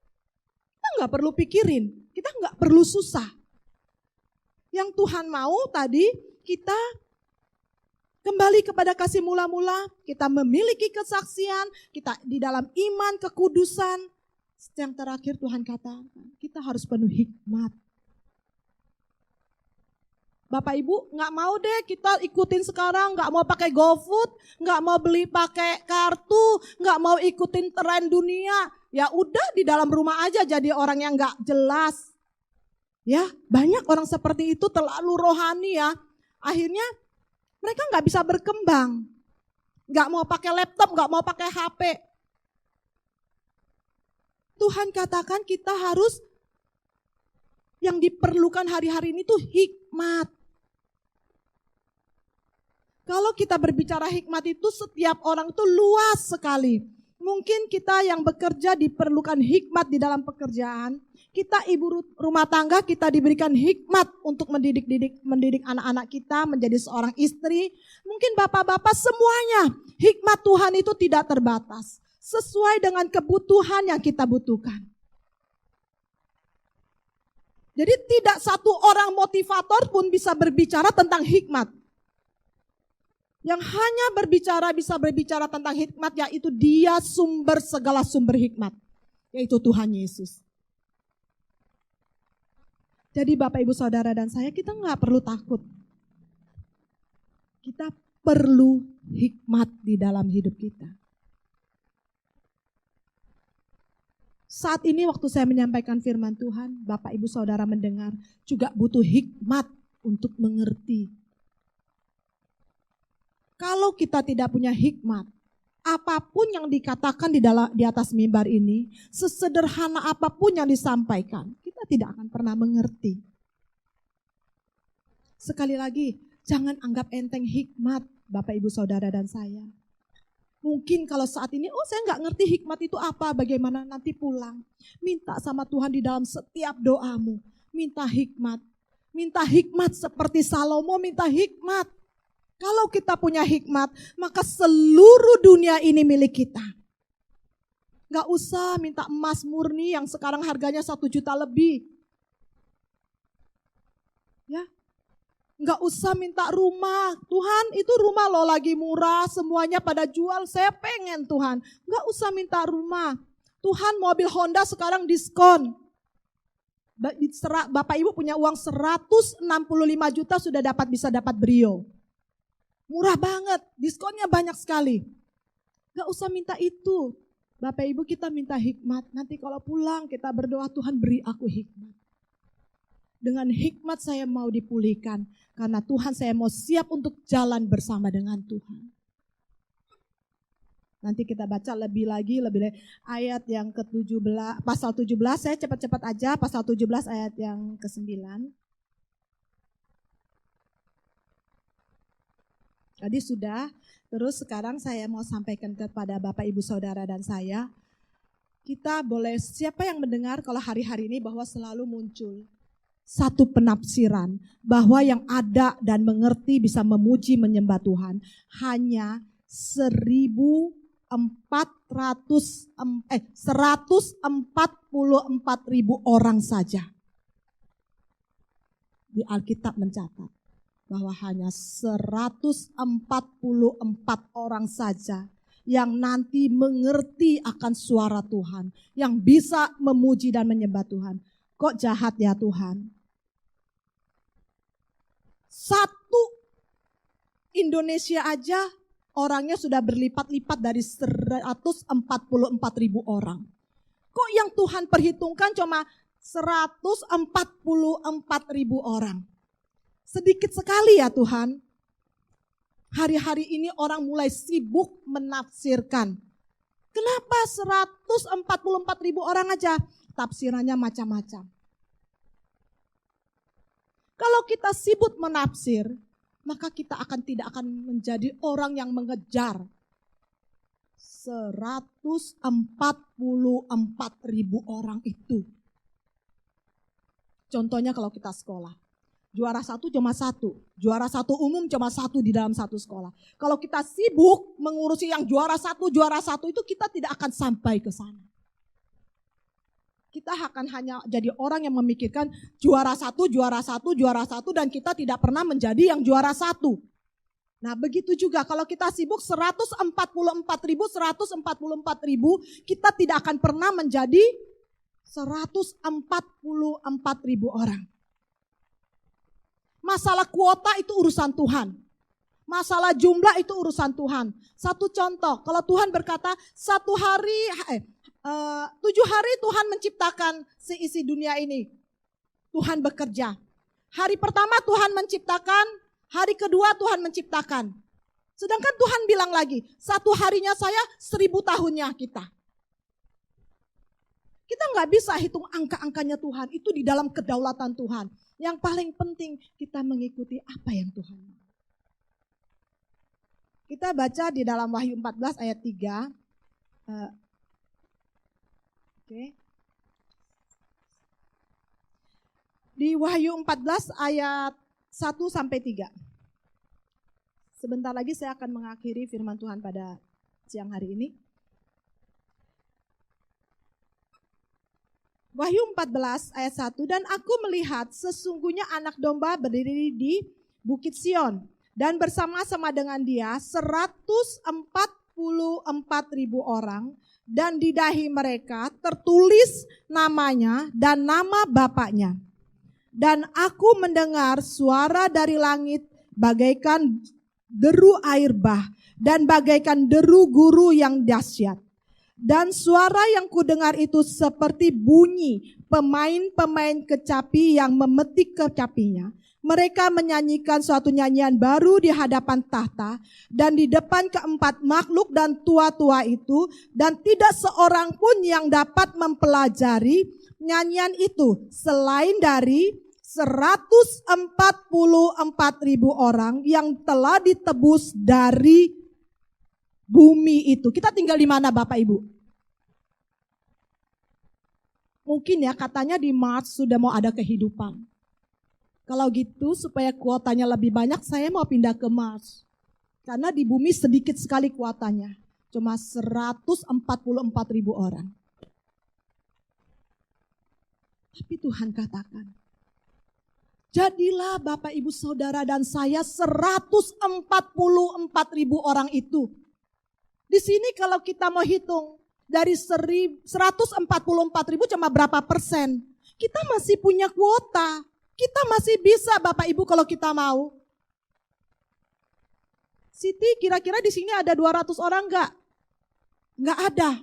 kita nggak perlu pikirin, kita nggak perlu susah. Yang Tuhan mau tadi, kita kembali kepada kasih mula-mula, kita memiliki kesaksian, kita di dalam iman, kekudusan. Yang terakhir Tuhan katakan, kita harus penuh hikmat. Bapak Ibu nggak mau deh kita ikutin sekarang, nggak mau pakai GoFood, nggak mau beli pakai kartu, nggak mau ikutin tren dunia. Ya udah di dalam rumah aja jadi orang yang nggak jelas. Ya banyak orang seperti itu terlalu rohani ya. Akhirnya mereka nggak bisa berkembang, nggak mau pakai laptop, nggak mau pakai HP. Tuhan katakan kita harus, yang diperlukan hari-hari ini tuh hikmat. Kalau kita berbicara hikmat itu setiap orang itu luas sekali. Mungkin kita yang bekerja diperlukan hikmat di dalam pekerjaan. Kita ibu rumah tangga kita diberikan hikmat untuk mendidik anak-anak kita menjadi seorang istri. Mungkin bapak-bapak semuanya hikmat Tuhan itu tidak terbatas. Sesuai dengan kebutuhan yang kita butuhkan. Jadi tidak satu orang motivator pun bisa berbicara tentang hikmat. Yang hanya bisa berbicara tentang hikmat, yaitu dia sumber segala sumber hikmat. Yaitu Tuhan Yesus. Jadi Bapak Ibu Saudara dan saya, kita nggak perlu takut. Kita perlu hikmat di dalam hidup kita. Saat ini waktu saya menyampaikan firman Tuhan, Bapak Ibu Saudara mendengar, juga butuh hikmat untuk mengerti. Kalau kita tidak punya hikmat, apapun yang dikatakan di atas mimbar ini, sesederhana apapun yang disampaikan, kita tidak akan pernah mengerti. Sekali lagi, jangan anggap enteng hikmat, Bapak Ibu Saudara dan saya. Mungkin kalau saat ini, saya nggak ngerti hikmat itu apa, bagaimana nanti pulang. Minta sama Tuhan di dalam setiap doamu, minta hikmat. Minta hikmat seperti Salomo minta hikmat. Kalau kita punya hikmat, maka seluruh dunia ini milik kita. Gak usah minta emas murni yang sekarang harganya 1 juta lebih. Ya, gak usah minta rumah. Tuhan itu rumah lo lagi murah, semuanya pada jual, saya pengen Tuhan. Gak usah minta rumah. Tuhan mobil Honda sekarang diskon. Bapak Ibu punya uang 165 juta bisa dapat Brio. Murah banget, diskonnya banyak sekali. Gak usah minta itu. Bapak Ibu kita minta hikmat. Nanti kalau pulang kita berdoa, Tuhan beri aku hikmat. Dengan hikmat saya mau dipulihkan. Karena Tuhan saya mau siap untuk jalan bersama dengan Tuhan. Nanti kita baca lebih lagi ayat yang ke-17, pasal 17, saya cepat-cepat aja, pasal 17 ayat yang ke-9. Tadi sudah, terus sekarang saya mau sampaikan kepada Bapak Ibu Saudara dan saya, kita boleh, siapa yang mendengar kalau hari-hari ini bahwa selalu muncul satu penafsiran, bahwa yang ada dan mengerti bisa memuji menyembah Tuhan, hanya 144.000 orang saja. Di Alkitab mencatat bahwa hanya 144 orang saja yang nanti mengerti akan suara Tuhan, yang bisa memuji dan menyembah Tuhan. Kok jahat ya Tuhan? Satu Indonesia aja orangnya sudah berlipat-lipat dari 144.000 orang. Kok yang Tuhan perhitungkan cuma 144.000 orang? Sedikit sekali ya Tuhan. Hari-hari ini orang mulai sibuk menafsirkan. Kenapa 144.000 orang aja? Tafsirannya macam-macam. Kalau kita sibuk menafsir, maka kita tidak akan menjadi orang yang mengejar 144.000 orang itu. Contohnya kalau kita sekolah. Juara satu cuma satu. Juara satu umum cuma satu di dalam satu sekolah. Kalau kita sibuk mengurusi yang juara satu itu kita tidak akan sampai ke sana. Kita akan hanya jadi orang yang memikirkan juara satu dan kita tidak pernah menjadi yang juara satu. Nah begitu juga kalau kita sibuk 144.000, kita tidak akan pernah menjadi 144.000 orang. Masalah kuota itu urusan Tuhan. Masalah jumlah itu urusan Tuhan. Satu contoh, kalau Tuhan berkata 7 hari Tuhan menciptakan seisi dunia ini. Tuhan bekerja. Hari pertama Tuhan menciptakan, hari kedua Tuhan menciptakan. Sedangkan Tuhan bilang lagi, 1 harinya saya 1000 tahunnya kita. Kita nggak bisa hitung angka-angkanya Tuhan, itu di dalam kedaulatan Tuhan. Yang paling penting kita mengikuti apa yang Tuhan mau. Kita baca di dalam Wahyu 14 ayat 3. Di Wahyu 14 ayat 1 sampai 3. Sebentar lagi saya akan mengakhiri firman Tuhan pada siang hari ini. Wahyu 14 ayat 1, dan aku melihat sesungguhnya anak domba berdiri di Bukit Sion dan bersama-sama dengan dia 144.000 orang dan di dahi mereka tertulis namanya dan nama bapaknya. Dan aku mendengar suara dari langit bagaikan deru air bah dan bagaikan deru guru yang dahsyat. Dan suara yang kudengar itu seperti bunyi pemain-pemain kecapi yang memetik kecapinya. Mereka menyanyikan suatu nyanyian baru di hadapan tahta dan di depan keempat makhluk dan tua-tua itu. Dan tidak seorang pun yang dapat mempelajari nyanyian itu selain dari 144.000 orang yang telah ditebus dari bumi itu. Kita tinggal di mana Bapak Ibu? Mungkin ya katanya di Mars sudah mau ada kehidupan. Kalau gitu supaya kuotanya lebih banyak saya mau pindah ke Mars. Karena di bumi sedikit sekali kuotanya. Cuma 144.000 orang. Tapi Tuhan katakan, jadilah Bapak Ibu Saudara dan saya 144.000 orang itu. Di sini kalau kita mau hitung dari 144.000 cuma berapa persen? Kita masih punya kuota. Kita masih bisa Bapak Ibu kalau kita mau. Siti kira-kira di sini ada 200 orang enggak? Enggak ada.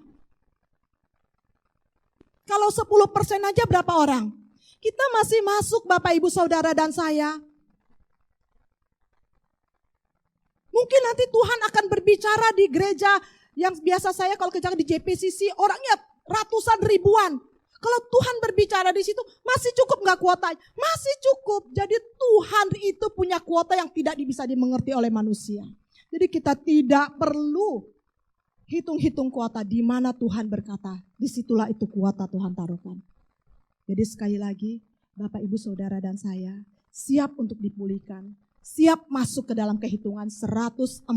Kalau 10% aja berapa orang? Kita masih masuk Bapak Ibu Saudara dan saya. Mungkin nanti Tuhan akan berbicara di gereja yang biasa saya kalau kerja di JPCC orangnya ratusan ribuan. Kalau Tuhan berbicara di situ masih cukup nggak kuota? Masih cukup. Jadi Tuhan itu punya kuota yang tidak bisa dimengerti oleh manusia. Jadi kita tidak perlu hitung-hitung kuota di mana Tuhan berkata. Disitulah itu kuota Tuhan taruhkan. Jadi sekali lagi Bapak Ibu Saudara dan saya siap untuk dipulihkan. Siap masuk ke dalam kehitungan 144.000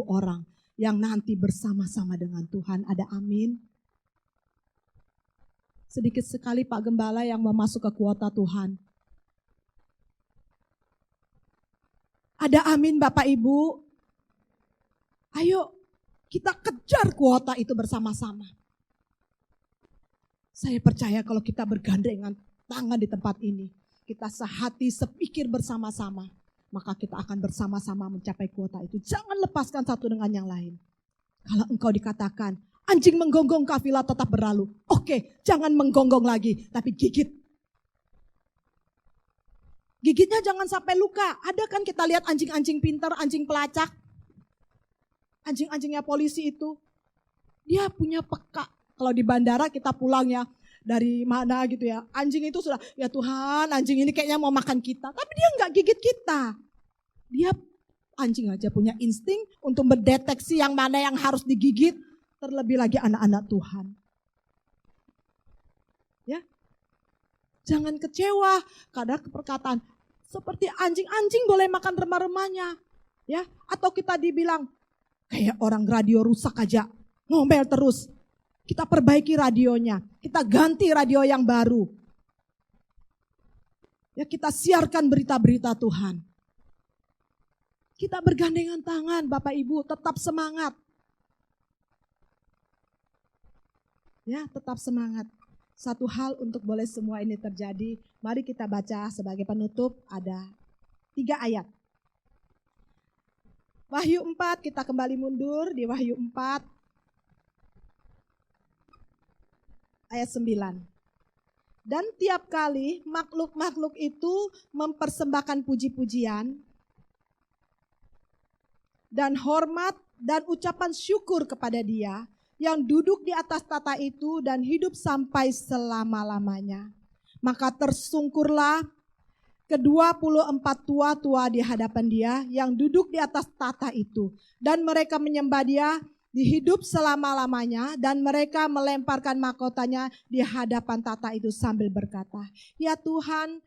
orang yang nanti bersama-sama dengan Tuhan. Ada amin. Sedikit sekali Pak Gembala yang mau masuk ke kuota Tuhan. Ada amin Bapak Ibu. Ayo kita kejar kuota itu bersama-sama. Saya percaya kalau kita bergandengan tangan di tempat ini, kita sehati, sepikir bersama-sama, maka kita akan bersama-sama mencapai kuota itu. Jangan lepaskan satu dengan yang lain. Kalau engkau dikatakan, anjing menggonggong kafilah tetap berlalu. Oke, jangan menggonggong lagi, tapi gigit. Gigitnya jangan sampai luka. Ada kan kita lihat anjing-anjing pintar, anjing pelacak. Anjing-anjingnya polisi itu, dia punya peka. Kalau di bandara kita pulang ya, dari mana gitu ya. Anjing itu sudah, ya Tuhan anjing ini kayaknya mau makan kita. Tapi dia enggak gigit kita. Dia anjing aja punya insting untuk mendeteksi yang mana yang harus digigit. Terlebih lagi anak-anak Tuhan. Ya, jangan kecewa karena perkataan seperti anjing-anjing boleh makan remah-remahnya. Ya, atau kita dibilang kayak orang radio rusak aja, ngomel terus. Kita perbaiki radionya, kita ganti radio yang baru. Ya, kita siarkan berita-berita Tuhan. Kita bergandengan tangan Bapak Ibu, tetap semangat. Ya, tetap semangat. Satu hal untuk boleh semua ini terjadi, mari kita baca sebagai penutup ada 3 ayat. Wahyu 4, kita kembali mundur di Wahyu 4. Ayat 9. Dan tiap kali makhluk-makhluk itu mempersembahkan puji-pujian dan hormat dan ucapan syukur kepada Dia yang duduk di atas tata itu dan hidup sampai selama-lamanya. Maka tersungkurlah ke-24 tua-tua di hadapan Dia yang duduk di atas tata itu. Dan mereka menyembah Dia di hidup selama-lamanya dan mereka melemparkan mahkotanya di hadapan tata itu sambil berkata, ya Tuhan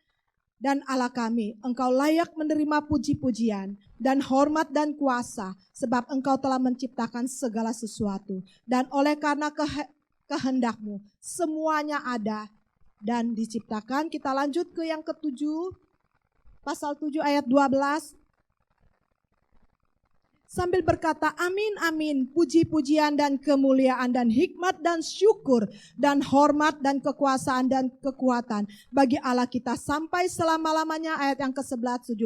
dan Allah kami, Engkau layak menerima puji-pujian dan hormat dan kuasa sebab Engkau telah menciptakan segala sesuatu. Dan oleh karena kehendak-Mu semuanya ada dan diciptakan. Kita lanjut ke yang ke-7, pasal 7 ayat 12. Sambil berkata, amin, amin, puji-pujian dan kemuliaan dan hikmat dan syukur dan hormat dan kekuasaan dan kekuatan bagi Allah kita sampai selama-lamanya. Ayat yang ke-11, 17.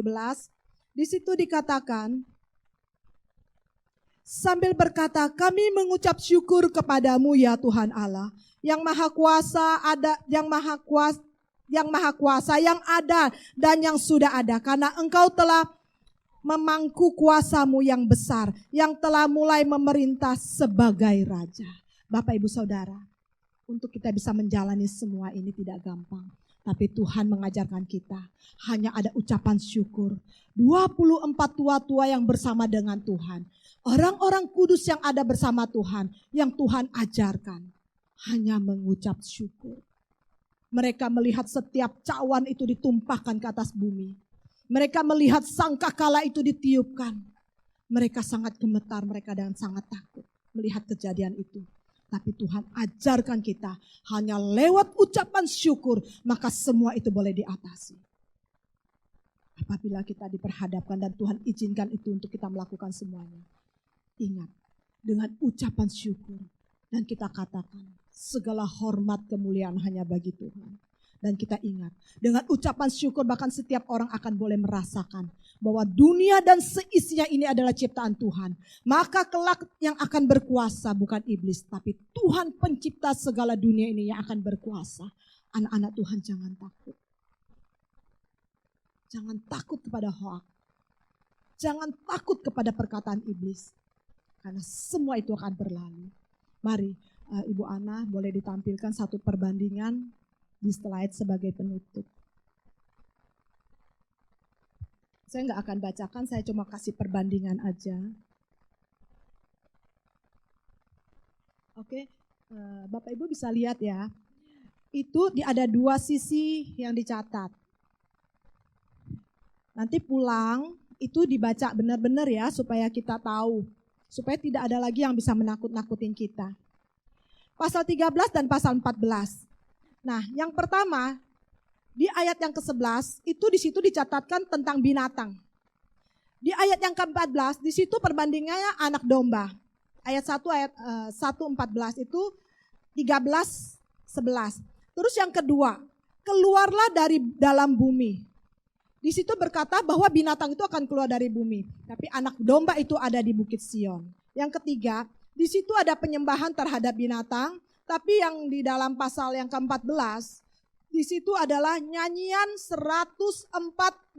Di situ dikatakan, sambil berkata, kami mengucap syukur kepadamu ya Tuhan Allah, yang maha kuasa ada, yang maha kuasa, yang ada dan yang sudah ada, karena Engkau telah memangku kuasa-Mu yang besar, yang telah mulai memerintah sebagai Raja. Bapak Ibu Saudara, untuk kita bisa menjalani semua ini tidak gampang. Tapi Tuhan mengajarkan kita, hanya ada ucapan syukur. 24 tua-tua yang bersama dengan Tuhan. Orang-orang kudus yang ada bersama Tuhan, yang Tuhan ajarkan. Hanya mengucap syukur. Mereka melihat setiap cawan itu ditumpahkan ke atas bumi. Mereka melihat sangkakala itu ditiupkan. Mereka sangat gemetar, mereka dan sangat takut melihat kejadian itu. Tapi Tuhan ajarkan kita hanya lewat ucapan syukur, maka semua itu boleh diatasi. Apabila kita diperhadapkan dan Tuhan izinkan itu untuk kita melakukan semuanya. Ingat, dengan ucapan syukur dan kita katakan segala hormat kemuliaan hanya bagi Tuhan. Dan kita ingat, dengan ucapan syukur bahkan setiap orang akan boleh merasakan bahwa dunia dan seisinya ini adalah ciptaan Tuhan. Maka kelak yang akan berkuasa bukan iblis, tapi Tuhan pencipta segala dunia ini yang akan berkuasa. Anak-anak Tuhan jangan takut. Jangan takut kepada hoak. Jangan takut kepada perkataan iblis. Karena semua itu akan berlalu. Mari Ibu Ana boleh ditampilkan satu perbandingan di slide sebagai penutup. Saya nggak akan bacakan, saya cuma kasih perbandingan aja. Oke, Bapak Ibu bisa lihat ya. Itu ada 2 sisi yang dicatat. Nanti pulang itu dibaca benar-benar ya supaya kita tahu. Supaya tidak ada lagi yang bisa menakut-nakutin kita. Pasal 13 dan pasal 14. Nah, yang pertama, di ayat yang ke-11, itu di situ dicatatkan tentang binatang. Di ayat yang ke-14, di situ perbandingannya anak domba. Ayat 1, ayat 1, 14 itu 13 11. Terus yang kedua, keluarlah dari dalam bumi. Di situ berkata bahwa binatang itu akan keluar dari bumi, tapi anak domba itu ada di Bukit Sion. Yang ketiga, di situ ada penyembahan terhadap binatang, tapi yang di dalam pasal yang ke-14, di situ adalah nyanyian 144.000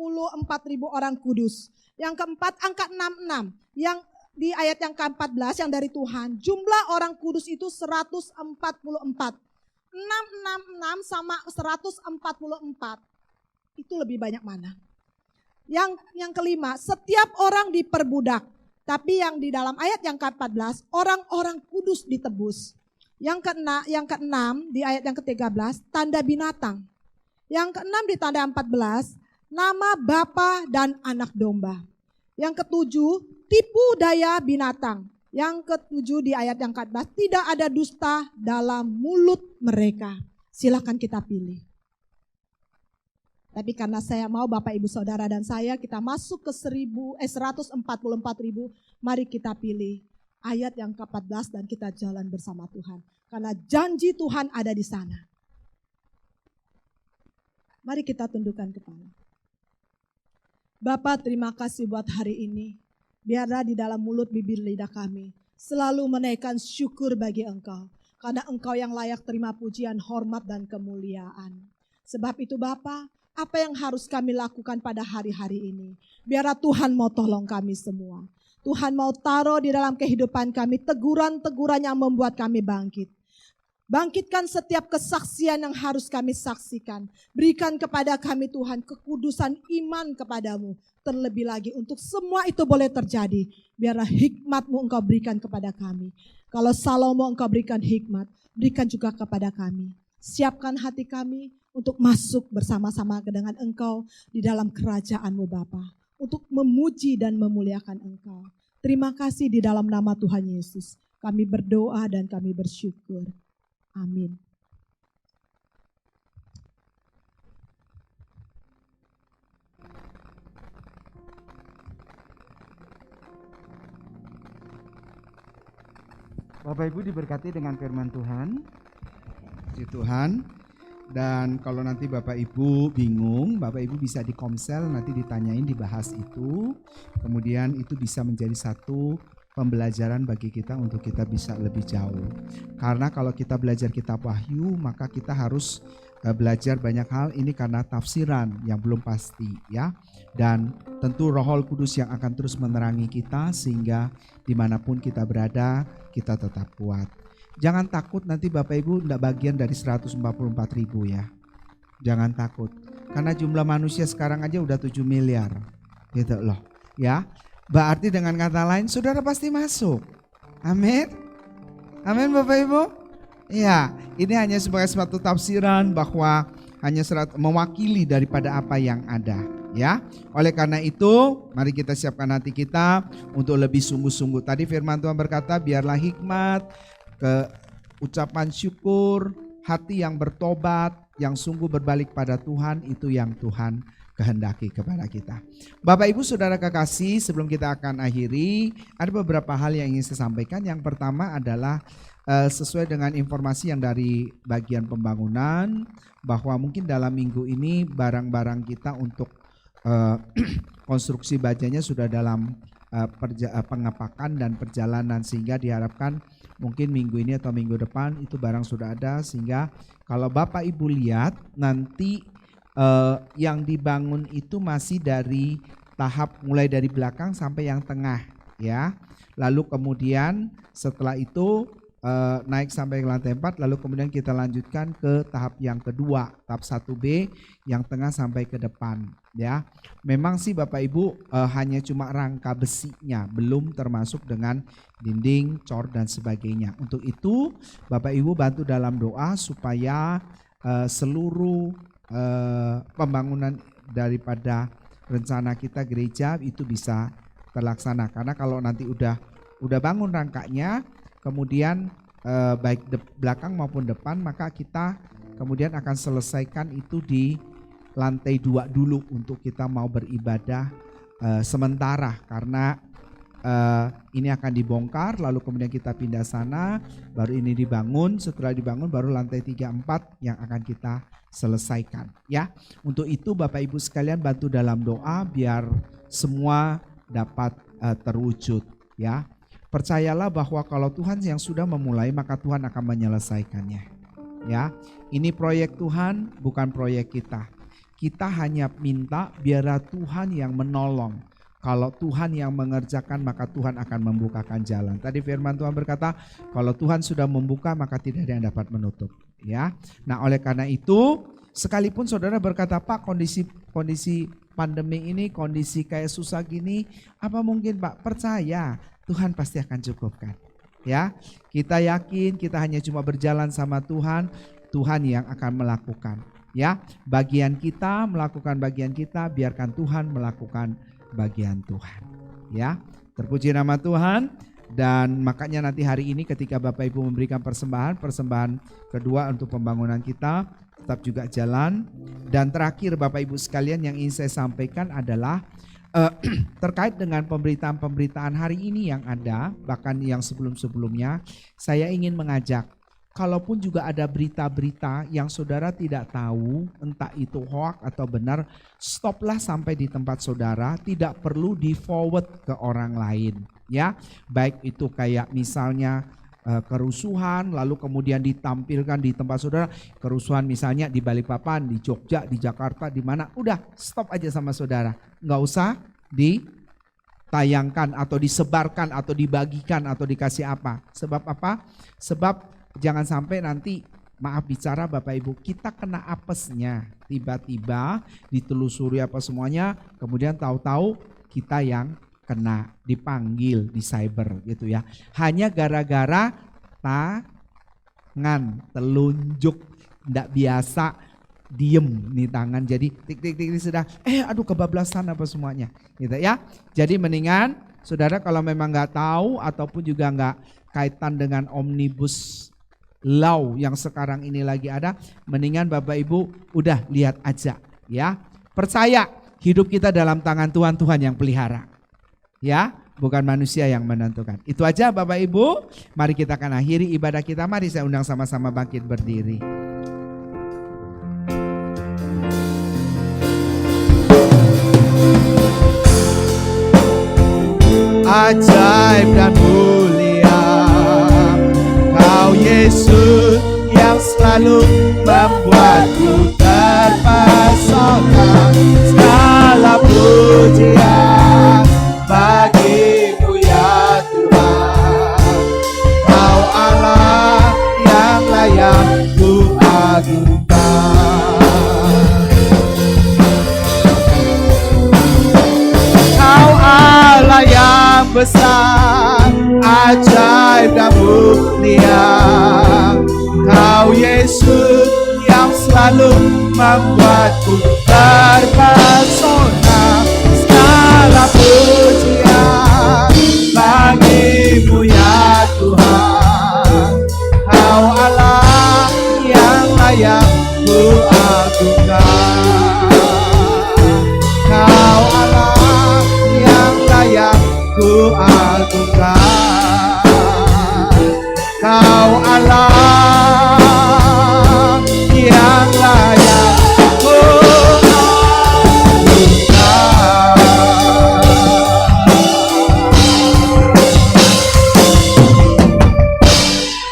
orang kudus. Yang keempat, angka 66, yang di ayat yang ke-14 yang dari Tuhan, jumlah orang kudus itu 144. 666 sama 144. Itu lebih banyak mana? Yang kelima, setiap orang diperbudak. Tapi yang di dalam ayat yang ke-14, orang-orang kudus ditebus. Yang keenam di ayat yang ke-13, tanda binatang. Yang keenam di tanda 14, nama Bapa dan anak domba. Yang ketujuh, tipu daya binatang. Yang ketujuh di ayat yang ke-14, tidak ada dusta dalam mulut mereka. Silakan kita pilih. Tapi karena saya mau Bapak Ibu Saudara dan saya kita masuk ke 144.000, mari kita pilih ayat yang ke-14 dan kita jalan bersama Tuhan. Karena janji Tuhan ada di sana. Mari kita tundukkan kepala. Bapa, terima kasih buat hari ini. Biarlah di dalam mulut bibir lidah kami selalu menaikkan syukur bagi Engkau. Karena Engkau yang layak terima pujian, hormat dan kemuliaan. Sebab itu Bapa, apa yang harus kami lakukan pada hari-hari ini? Biarlah Tuhan mau tolong kami semua. Tuhan mau taruh di dalam kehidupan kami teguran-teguran yang membuat kami bangkit. Bangkitkan setiap kesaksian yang harus kami saksikan. Berikan kepada kami Tuhan kekudusan iman kepadamu. Terlebih lagi untuk semua itu boleh terjadi. Biarlah hikmat-Mu Engkau berikan kepada kami. Kalau Salomo Engkau berikan hikmat, berikan juga kepada kami. Siapkan hati kami untuk masuk bersama-sama dengan Engkau di dalam kerajaan-Mu Bapa. Untuk memuji dan memuliakan Engkau. Terima kasih di dalam nama Tuhan Yesus. Kami berdoa dan kami bersyukur. Amin. Bapak Ibu diberkati dengan firman Tuhan. Puji Tuhan. Dan kalau nanti Bapak Ibu bingung, Bapak Ibu bisa di Komsel, nanti ditanyain, dibahas itu. Kemudian itu bisa menjadi satu pembelajaran bagi kita untuk kita bisa lebih jauh. Karena kalau kita belajar kitab Wahyu, maka kita harus belajar banyak hal ini karena tafsiran yang belum pasti ya. Dan tentu Roh Kudus yang akan terus menerangi kita sehingga dimanapun kita berada kita tetap kuat. Jangan takut nanti Bapak Ibu tidak bagian dari 144.000 ya. Jangan takut. Karena jumlah manusia sekarang aja udah 7 miliar. Gitu loh ya. Berarti dengan kata lain saudara pasti masuk. Amin. Amin Bapak Ibu. Ya, ini hanya sebagai suatu tafsiran bahwa hanya mewakili daripada apa yang ada ya. Oleh karena itu mari kita siapkan hati kita untuk lebih sungguh-sungguh. Tadi firman Tuhan berkata biarlah hikmat, ucapan syukur, hati yang bertobat, yang sungguh berbalik pada Tuhan, itu yang Tuhan kehendaki kepada kita. Bapak Ibu Saudara kekasih, sebelum kita akan akhiri, ada beberapa hal yang ingin saya sampaikan. Yang pertama adalah sesuai dengan informasi yang dari bagian pembangunan, bahwa mungkin dalam minggu ini barang-barang kita untuk konstruksi bajanya sudah dalam pengepakan dan perjalanan, sehingga diharapkan mungkin minggu ini atau minggu depan itu barang sudah ada, sehingga kalau Bapak Ibu lihat nanti yang dibangun itu masih dari tahap mulai dari belakang sampai yang tengah ya. Lalu kemudian setelah itu naik sampai ke lantai 4, lalu kemudian kita lanjutkan ke tahap yang kedua, tahap 1B yang tengah sampai ke depan ya. Memang sih Bapak Ibu hanya cuma rangka besinya, belum termasuk dengan dinding, cor dan sebagainya. Untuk itu Bapak Ibu bantu dalam doa supaya seluruh pembangunan daripada rencana kita gereja itu bisa terlaksana. Karena kalau nanti udah bangun rangkanya, kemudian baik belakang maupun depan, maka kita kemudian akan selesaikan itu di lantai 2 dulu untuk kita mau beribadah sementara. Karena ini akan dibongkar, lalu kemudian kita pindah sana, baru ini dibangun, setelah dibangun baru lantai 3, 4 yang akan kita selesaikan ya. Untuk itu Bapak Ibu sekalian bantu dalam doa biar semua dapat terwujud ya. Percayalah bahwa kalau Tuhan yang sudah memulai maka Tuhan akan menyelesaikannya ya. Ini proyek Tuhan bukan proyek kita. Kita hanya minta biar Tuhan yang menolong. Kalau Tuhan yang mengerjakan maka Tuhan akan membukakan jalan. Tadi firman Tuhan berkata, kalau Tuhan sudah membuka maka tidak ada yang dapat menutup. Ya, nah oleh karena itu, sekalipun saudara berkata, Pak kondisi pandemi ini, kondisi kayak susah gini, apa mungkin Pak? Percaya, Tuhan pasti akan cukupkan. Ya, kita yakin kita hanya cuma berjalan sama Tuhan, Tuhan yang akan melakukan. Ya, bagian kita melakukan bagian kita, biarkan Tuhan melakukan bagian Tuhan ya. Terpuji nama Tuhan. Dan makanya nanti hari ini ketika Bapak Ibu memberikan persembahan kedua untuk pembangunan kita tetap juga jalan. Dan terakhir Bapak Ibu sekalian yang ingin saya sampaikan adalah terkait dengan pemberitaan hari ini yang ada, bahkan yang sebelum-sebelumnya, saya ingin mengajak, kalaupun juga ada berita-berita yang saudara tidak tahu, entah itu hoax atau benar, stoplah sampai di tempat saudara, tidak perlu di forward ke orang lain. Ya, baik itu kayak misalnya kerusuhan, lalu kemudian ditampilkan di tempat saudara, kerusuhan misalnya di Balikpapan, di Jogja, di Jakarta, di mana, udah stop aja sama saudara, nggak usah ditayangkan atau disebarkan atau dibagikan atau dikasih apa. Sebab apa? Sebab jangan sampai nanti, maaf bicara Bapak Ibu, kita kena apesnya. Tiba-tiba ditelusuri apa semuanya, kemudian tahu-tahu kita yang kena, dipanggil di cyber gitu ya. Hanya gara-gara tangan, telunjuk, tidak biasa, diem nih tangan jadi tik-tik-tik sudah, aduh kebablasan apa semuanya gitu ya. Jadi mendingan saudara kalau memang nggak tahu ataupun juga nggak kaitan dengan omnibus law yang sekarang ini lagi ada, mendingan Bapak Ibu udah lihat aja ya. Percaya hidup kita dalam tangan Tuhan, Tuhan yang pelihara ya, bukan manusia yang menentukan. Itu aja Bapak Ibu, mari kita akan akhiri ibadah kita. Mari saya undang sama-sama bangkit berdiri. Ajaib dan mulia Kau Yesus yang selalu membuatku terpesona. Segala pujian bagimu ya Tuhan. Kau Allah yang layak ku agungkan. Kau Allah yang besar, ajaib dan mulia. Kau Yesus yang selalu membuatku terpesona. Segala pujian bagimu ya Tuhan. Kau Allah yang layak ku agungkan. Kau Allah yang layak ku agungkan. Kau Allah yang layak ku agungkan.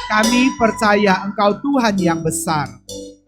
Kami percaya Engkau Tuhan yang besar,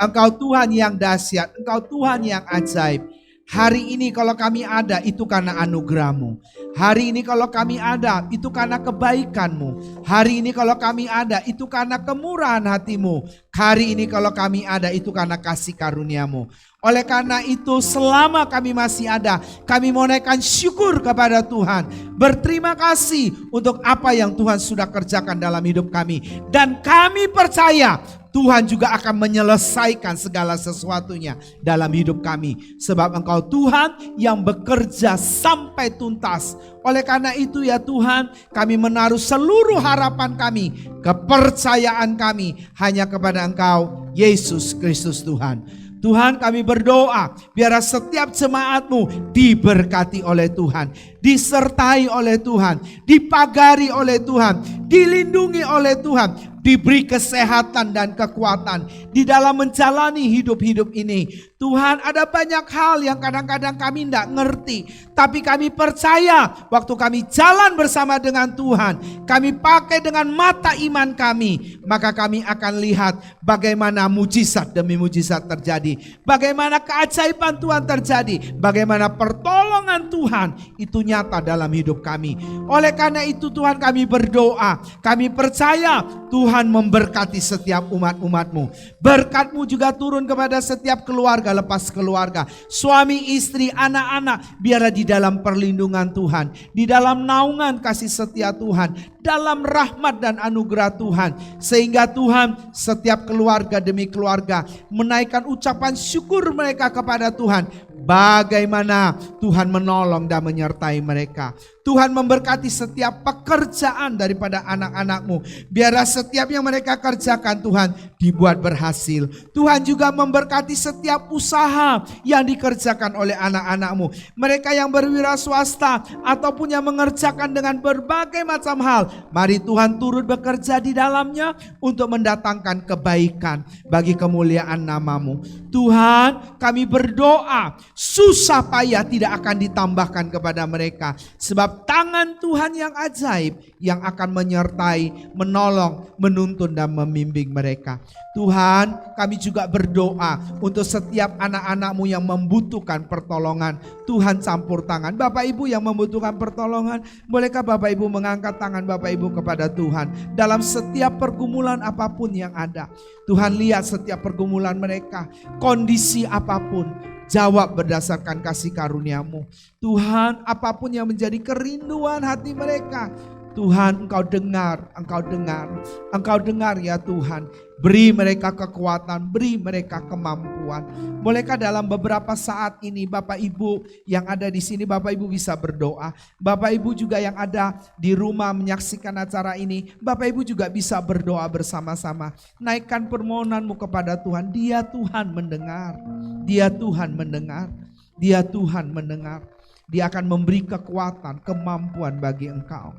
Engkau Tuhan yang dahsyat, Engkau Tuhan yang ajaib. Hari ini kalau kami ada itu karena anugerah-Mu. Hari ini kalau kami ada itu karena kebaikan-Mu. Hari ini kalau kami ada itu karena kemurahan hati-Mu. Hari ini kalau kami ada itu karena kasih karunia-Mu. Oleh karena itu selama kami masih ada, kami mau naikkan syukur kepada Tuhan. Berterima kasih untuk apa yang Tuhan sudah kerjakan dalam hidup kami. Dan kami percaya Tuhan juga akan menyelesaikan segala sesuatunya dalam hidup kami. Sebab Engkau Tuhan yang bekerja sampai tuntas. Oleh karena itu ya Tuhan, kami menaruh seluruh harapan kami, kepercayaan kami hanya kepada Engkau, Yesus Kristus Tuhan. Tuhan, kami berdoa biar setiap jemaat-Mu diberkati oleh Tuhan, disertai oleh Tuhan, dipagari oleh Tuhan, dilindungi oleh Tuhan, diberi kesehatan dan kekuatan di dalam menjalani hidup-hidup ini. Tuhan, ada banyak hal yang kadang-kadang kami tidak ngerti, tapi kami percaya waktu kami jalan bersama dengan Tuhan, kami pakai dengan mata iman kami, maka kami akan lihat bagaimana mujizat demi mujizat terjadi, bagaimana keajaiban Tuhan terjadi, bagaimana pertolongan Tuhan itu nyata dalam hidup kami. Oleh karena itu Tuhan, kami berdoa, kami percaya Tuhan memberkati setiap umat-umat-Mu. Berkat-Mu juga turun kepada setiap keluarga lepas keluarga, suami, istri, anak-anak, biarlah di dalam perlindungan Tuhan, di dalam naungan kasih setia Tuhan, dalam rahmat dan anugerah Tuhan, sehingga Tuhan setiap keluarga demi keluarga menaikkan ucapan syukur mereka kepada Tuhan, bagaimana Tuhan menolong dan menyertai mereka. Tuhan memberkati setiap pekerjaan daripada anak-anak-Mu. Biarlah setiap yang mereka kerjakan Tuhan dibuat berhasil. Tuhan juga memberkati setiap usaha yang dikerjakan oleh anak-anak-Mu. Mereka yang berwira swasta ataupun yang mengerjakan dengan berbagai macam hal, mari Tuhan turut bekerja di dalamnya untuk mendatangkan kebaikan bagi kemuliaan nama-Mu. Tuhan, kami berdoa susah payah tidak akan ditambahkan kepada mereka, sebab tangan Tuhan yang ajaib yang akan menyertai, menolong, menuntun dan membimbing mereka. Tuhan, kami juga berdoa untuk setiap anak-anak-Mu yang membutuhkan pertolongan. Tuhan campur tangan. Bapak Ibu yang membutuhkan pertolongan, bolehkah Bapak Ibu mengangkat tangan Bapak Ibu kepada Tuhan dalam setiap pergumulan apapun yang ada. Tuhan, lihat setiap pergumulan mereka, kondisi apapun, jawab berdasarkan kasih karunia-Mu. Tuhan, apapun yang menjadi kerinduan hati mereka, Tuhan, Engkau dengar, Engkau dengar, Engkau dengar ya Tuhan. Beri mereka kekuatan, beri mereka kemampuan. Bolehkah dalam beberapa saat ini Bapak Ibu yang ada di sini, Bapak Ibu bisa berdoa. Bapak Ibu juga yang ada di rumah menyaksikan acara ini, Bapak Ibu juga bisa berdoa bersama-sama. Naikkan permohonanmu kepada Tuhan. Dia Tuhan mendengar, Dia Tuhan mendengar, Dia Tuhan mendengar. Dia akan memberi kekuatan, kemampuan bagi engkau.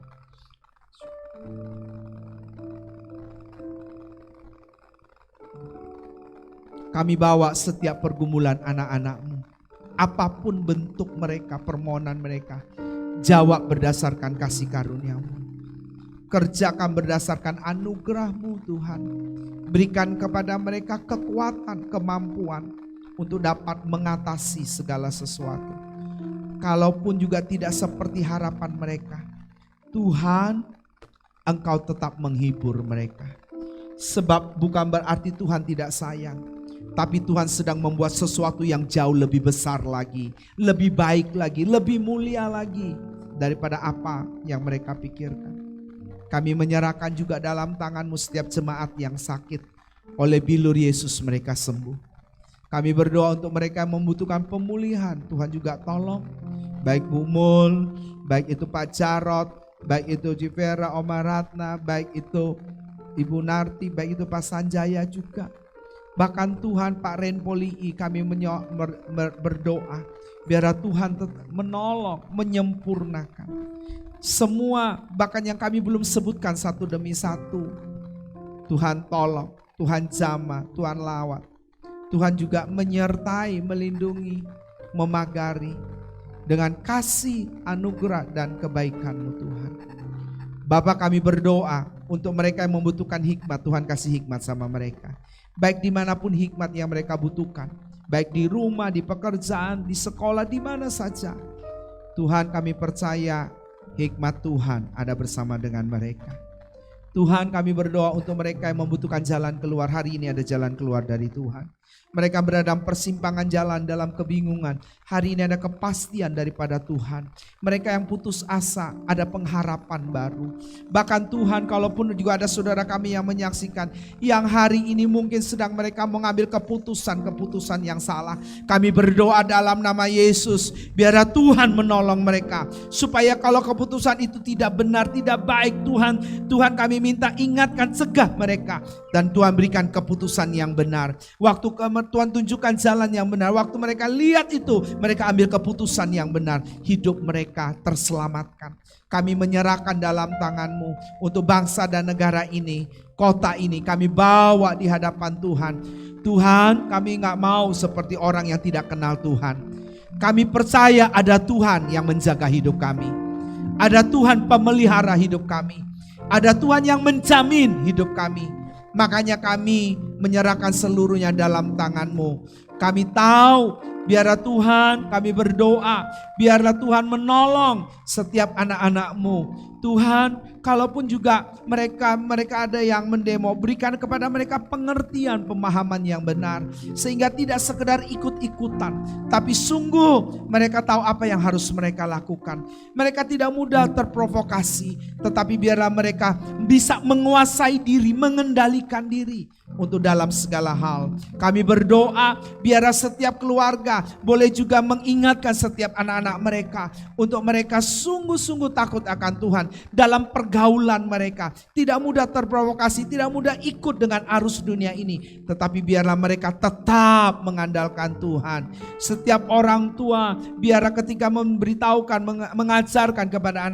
Kami bawa setiap pergumulan anak-anak-Mu, apapun bentuk mereka, permohonan mereka, jawab berdasarkan kasih karunia-Mu. Kerjakan berdasarkan anugerah-Mu Tuhan. Berikan kepada mereka kekuatan, kemampuan untuk dapat mengatasi segala sesuatu. Kalaupun juga tidak seperti harapan mereka, Tuhan, Engkau tetap menghibur mereka. Sebab bukan berarti Tuhan tidak sayang, tapi Tuhan sedang membuat sesuatu yang jauh lebih besar lagi, lebih baik lagi, lebih mulia lagi daripada apa yang mereka pikirkan. Kami menyerahkan juga dalam tangan-Mu setiap jemaat yang sakit. Oleh bilur Yesus mereka sembuh. Kami berdoa untuk mereka yang membutuhkan pemulihan. Tuhan juga tolong. Baik Bu Mul, baik itu Pak Jarot, baik itu Jivera, Oma Ratna, baik itu Ibu Narti, baik itu Pak Sanjaya juga. Bahkan Tuhan Pak Renpolii, kami berdoa biar Tuhan menolong, menyempurnakan semua, bahkan yang kami belum sebutkan satu demi satu. Tuhan tolong, Tuhan jamah, Tuhan lawat. Tuhan juga menyertai, melindungi, memagari dengan kasih, anugerah dan kebaikan-Mu Tuhan. Bapa, kami berdoa untuk mereka yang membutuhkan hikmat, Tuhan kasih hikmat sama mereka. Baik dimanapun hikmat yang mereka butuhkan, baik di rumah, di pekerjaan, di sekolah, di mana saja. Tuhan, kami percaya hikmat Tuhan ada bersama dengan mereka. Tuhan, kami berdoa untuk mereka yang membutuhkan jalan keluar. Hari ini ada jalan keluar dari Tuhan. Mereka berada dalam persimpangan jalan, dalam kebingungan. Hari ini ada kepastian daripada Tuhan. Mereka yang putus asa, ada pengharapan baru. Bahkan Tuhan, kalaupun juga ada saudara kami yang menyaksikan, yang hari ini mungkin sedang mereka mengambil keputusan yang salah. Kami berdoa dalam nama Yesus, biarlah Tuhan menolong mereka. Supaya kalau keputusan itu tidak benar, tidak baik, Tuhan kami minta ingatkan, cegah mereka. Dan Tuhan berikan keputusan yang benar. Waktu Tuhan tunjukkan jalan yang benar. Waktu mereka lihat itu, mereka ambil keputusan yang benar. Hidup mereka terselamatkan. Kami menyerahkan dalam tangan-Mu untuk bangsa dan negara ini, kota ini. Kami bawa di hadapan Tuhan. Tuhan, kami gak mau seperti orang yang tidak kenal Tuhan. Kami percaya ada Tuhan yang menjaga hidup kami. Ada Tuhan pemelihara hidup kami. Ada Tuhan yang menjamin hidup kami. Makanya kami menyerahkan seluruhnya dalam tangan-Mu. Kami tahu, biarlah Tuhan, kami berdoa, biarlah Tuhan menolong setiap anak-anak-Mu. Tuhan, kalaupun juga mereka ada yang mendemo, berikan kepada mereka pengertian, pemahaman yang benar. Sehingga tidak sekedar ikut-ikutan, tapi sungguh mereka tahu apa yang harus mereka lakukan. Mereka tidak mudah terprovokasi, tetapi biarlah mereka bisa menguasai diri, mengendalikan diri untuk dalam segala hal. Kami berdoa, biarlah setiap keluarga boleh juga mengingatkan setiap anak-anak mereka, untuk mereka sungguh-sungguh takut akan Tuhan. Dalam pergaulan mereka tidak mudah terprovokasi, tidak mudah ikut dengan arus dunia ini, tetapi biarlah mereka tetap mengandalkan Tuhan. Setiap orang tua biarlah ketika memberitahukan, mengajarkan kepada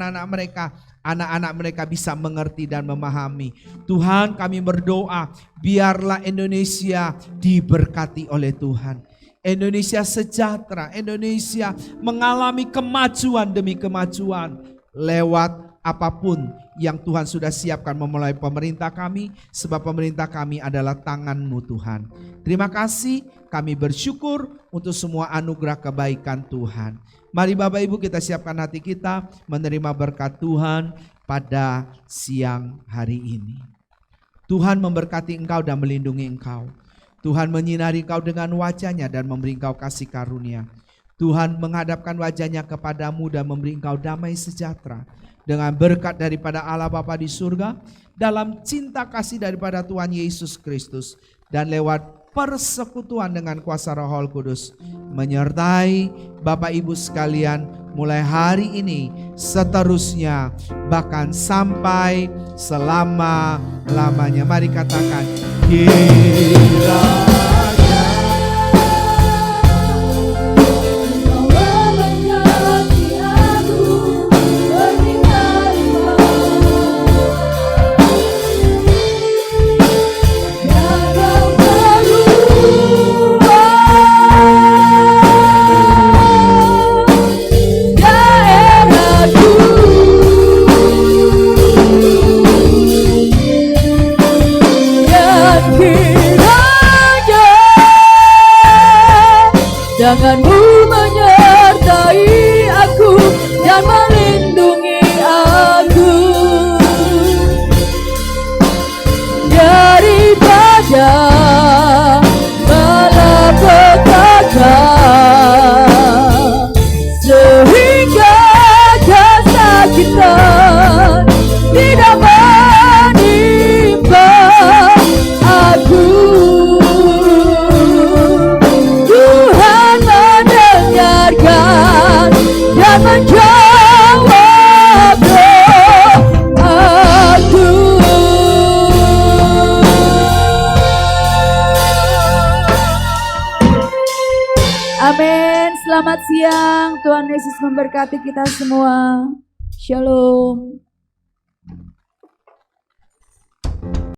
anak-anak mereka bisa mengerti dan memahami. Tuhan, kami berdoa, biarlah Indonesia diberkati oleh Tuhan. Indonesia sejahtera, Indonesia mengalami kemajuan demi kemajuan lewat apapun yang Tuhan sudah siapkan memulai pemerintah kami, sebab pemerintah kami adalah tangan-Mu Tuhan. Terima kasih, kami bersyukur untuk semua anugerah kebaikan Tuhan. Mari Bapak Ibu kita siapkan hati kita menerima berkat Tuhan pada siang hari ini. Tuhan memberkati engkau dan melindungi engkau. Tuhan menyinari engkau dengan wajah-Nya dan memberi engkau kasih karunia. Tuhan menghadapkan wajah-Nya kepadamu dan memberi engkau damai sejahtera. Dengan berkat daripada Allah Bapa di surga, dalam cinta kasih daripada Tuhan Yesus Kristus, dan lewat persekutuan dengan kuasa Roh Kudus, menyertai Bapak Ibu sekalian mulai hari ini, seterusnya, bahkan sampai selama-lamanya. Mari katakan, kiranya jangan-Mu menyertai aku dan melindungi aku daripada malapetaka, sehingga kesakitan tidak menimpa aku. Dan menjawab doaku. Amin. Selamat siang. Tuhan Yesus memberkati kita semua. Shalom.